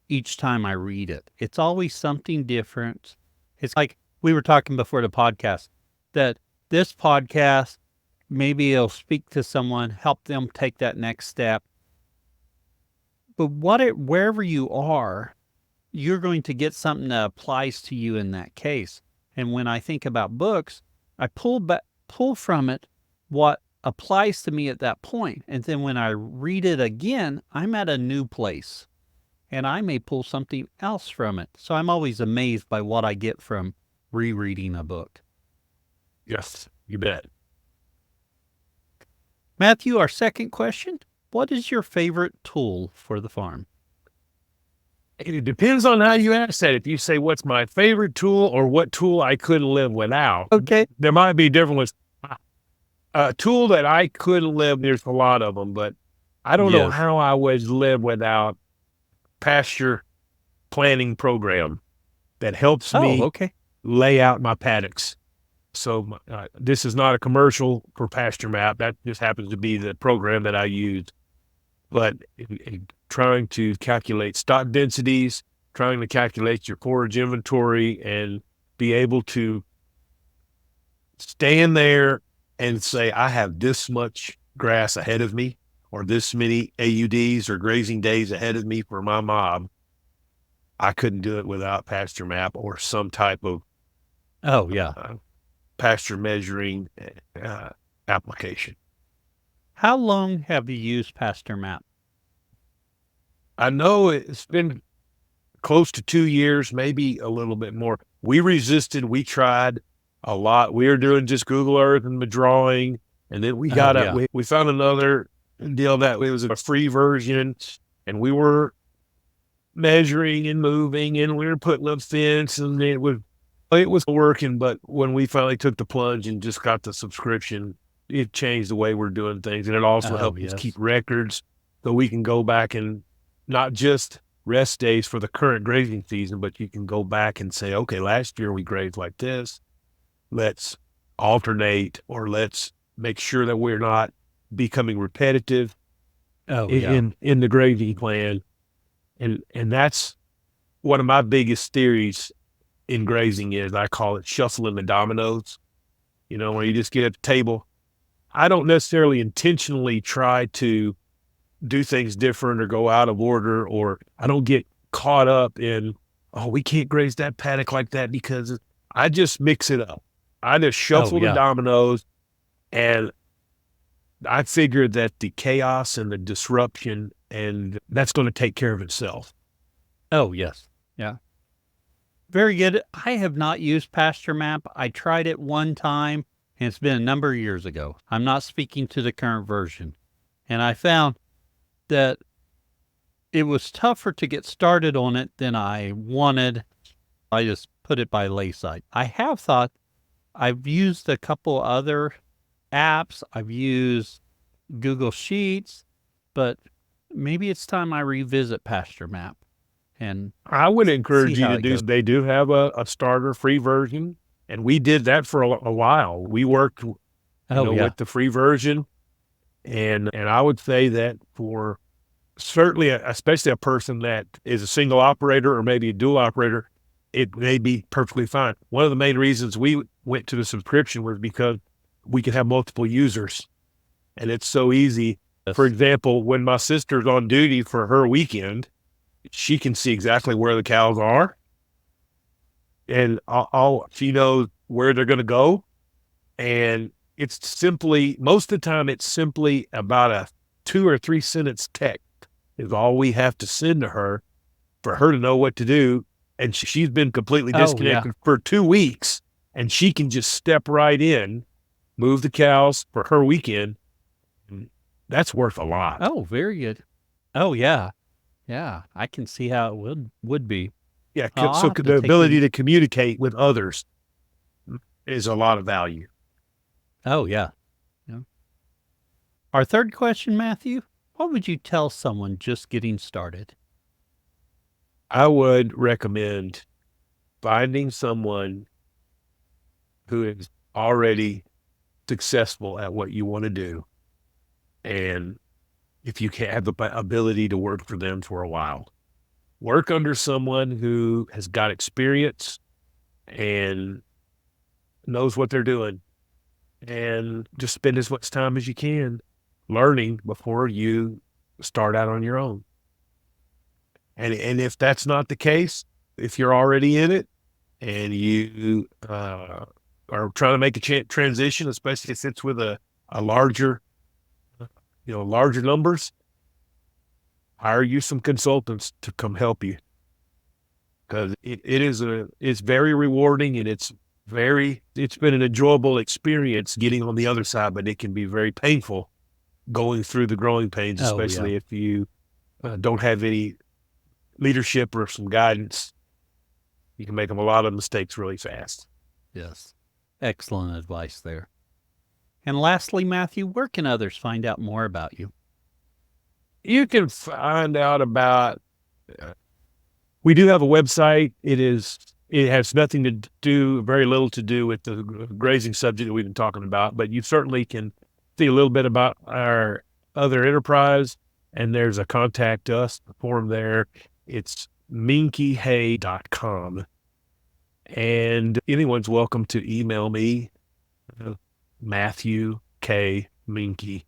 [SPEAKER 1] each time I read it. It's always something different. It's like we were talking before the podcast, that this podcast, maybe it'll speak to someone, help them take that next step. But wherever you are, you're going to get something that applies to you in that case. And when I think about books, I pull from it what applies to me at that point. And then when I read it again, I'm at a new place, and I may pull something else from it. So I'm always amazed by what I get from rereading a book.
[SPEAKER 2] Yes, you bet.
[SPEAKER 1] Matthew, our second question: what is your favorite tool for the farm?
[SPEAKER 2] It depends on how you ask that. If you say, what's my favorite tool, or what tool I couldn't live without,
[SPEAKER 1] Okay.
[SPEAKER 2] there might be different ones. A tool that I couldn't live, there's a lot of them, but I don't know how I would live without pasture planning program that helps me lay out my paddocks. So this is not a commercial for Pasture Map. That just happens to be the program that I use. But trying to calculate stock densities, trying to calculate your forage inventory, and be able to stand there and say, I have this much grass ahead of me, or this many AUDs or grazing days ahead of me for my mob. I couldn't do it without Pasture Map or some type of pasture measuring application.
[SPEAKER 1] How long have you used Pasture Map?
[SPEAKER 2] I know it's been close to 2 years, maybe a little bit more. We resisted. We tried a lot. We were doing just Google Earth and the drawing, and then we got we found another deal that it was a free version, and we were measuring and moving, and we were putting up fence, and it was working. But when we finally took the plunge and just got the subscription, it changed the way we're doing things, and it also helped us keep records so we can go back and not just rest days for the current grazing season, but you can go back and say, okay, last year we grazed like this. Let's alternate, or let's make sure that we're not becoming repetitive in the grazing plan. And that's one of my biggest theories in grazing is I call it shuffling the dominoes. You know, when you just get at the table, I don't necessarily intentionally try to do things different or go out of order, or I don't get caught up in, oh, we can't graze that paddock like that, because I just mix it up. I just shuffle the
[SPEAKER 1] yeah.
[SPEAKER 2] dominoes, and I figured that the chaos and the disruption, and that's going to take care of itself.
[SPEAKER 1] Oh, yes. Yeah. Very good. I have not used Pasture Map. I tried it one time, and it's been a number of years ago. I'm not speaking to the current version. And I found that it was tougher to get started on it than I wanted. I just put it by Layside. I have thought I've used a couple other apps. I've used Google Sheets, but maybe it's time I revisit Pasture Map. And
[SPEAKER 2] I would encourage
[SPEAKER 1] see
[SPEAKER 2] you
[SPEAKER 1] how
[SPEAKER 2] to
[SPEAKER 1] it
[SPEAKER 2] do,
[SPEAKER 1] goes.
[SPEAKER 2] they do have a starter free version, and we did that for a while. We worked,
[SPEAKER 1] Oh, yeah.
[SPEAKER 2] with the free version, and I would say that for certainly, especially a person that is a single operator or maybe a dual operator, it may be perfectly fine. One of the main reasons we went to the subscription was because we could have multiple users, and it's so easy. For
[SPEAKER 1] Yes.
[SPEAKER 2] example, when my sister's on duty for her weekend, she can see exactly where the cows are, and she knows where they're going to go. And it's simply, most of the time, it's simply about a 2 or 3 sentence text is all we have to send to her for her to know what to do. And she's been completely
[SPEAKER 1] Oh, yeah.
[SPEAKER 2] disconnected for 2 weeks, and she can just step right in, move the cows for her weekend. That's worth a lot.
[SPEAKER 1] Oh, very good. Oh, yeah. Yeah. I can see how it would be.
[SPEAKER 2] Yeah.
[SPEAKER 1] I'll
[SPEAKER 2] So
[SPEAKER 1] have to
[SPEAKER 2] the
[SPEAKER 1] take
[SPEAKER 2] ability
[SPEAKER 1] you.
[SPEAKER 2] to communicate with others is a lot of value.
[SPEAKER 1] Oh, yeah. Yeah. Our third question, Matthew, what would you tell someone just getting started?
[SPEAKER 2] I would recommend finding someone who is already successful at what you want to do. And if you can have the ability to work for them for a while, work under someone who has got experience and knows what they're doing, and just spend as much time as you can learning before you start out on your own. And if that's not the case, if you're already in it and you are trying to make a transition, especially if it's with a larger, larger numbers, hire you some consultants to come help you, because it's very rewarding, and it's been an enjoyable experience getting on the other side, but it can be very painful going through the growing pains,
[SPEAKER 1] Oh, yeah.
[SPEAKER 2] especially if you don't have any leadership or some guidance. You can make a lot of mistakes really fast.
[SPEAKER 1] Yes. Excellent advice there. And lastly, Matthew, where can others find out more about you?
[SPEAKER 2] You can find out about, we do have a website. It has nothing to do, very little to do with the grazing subject that we've been talking about, but you certainly can see a little bit about our other enterprise, and there's a contact us form there. It's menkehay.com. And anyone's welcome to email me, Matthew K. Menke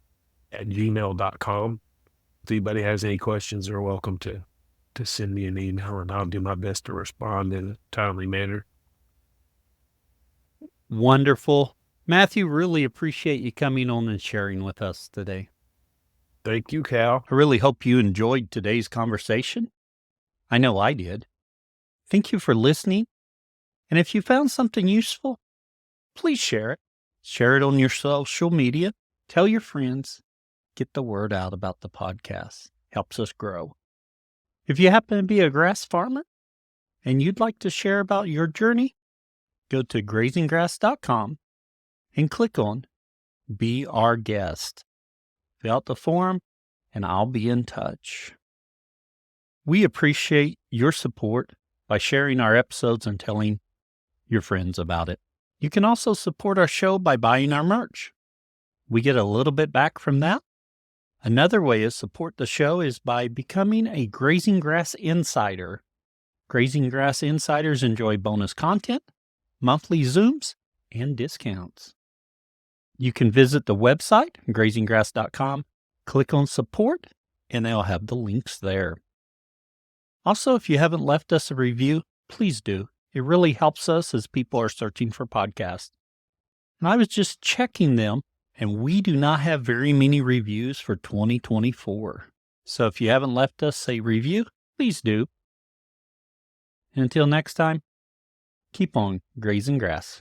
[SPEAKER 2] @gmail.com. If anybody has any questions, they're welcome to send me an email, and I'll do my best to respond in a timely manner.
[SPEAKER 1] Wonderful. Matthew, really appreciate you coming on and sharing with us today.
[SPEAKER 2] Thank you, Cal.
[SPEAKER 1] I really hope you enjoyed today's conversation. I know I did. Thank you for listening. And if you found something useful, please share it. Share it on your social media. Tell your friends. Get the word out about the podcast. Helps us grow. If you happen to be a grass farmer and you'd like to share about your journey, go to grazinggrass.com and click on Be Our Guest. Fill out the form and I'll be in touch. We appreciate your support by sharing our episodes and telling your friends about it. You can also support our show by buying our merch. We get a little bit back from that. Another way to support the show is by becoming a Grazing Grass Insider. Grazing Grass Insiders enjoy bonus content, monthly Zooms, and discounts. You can visit the website, grazinggrass.com, click on support, and I'll have the links there. Also, if you haven't left us a review, please do. It really helps us as people are searching for podcasts. And I was just checking them, and we do not have very many reviews for 2024. So if you haven't left us a review, please do. And until next time, keep on grazing grass.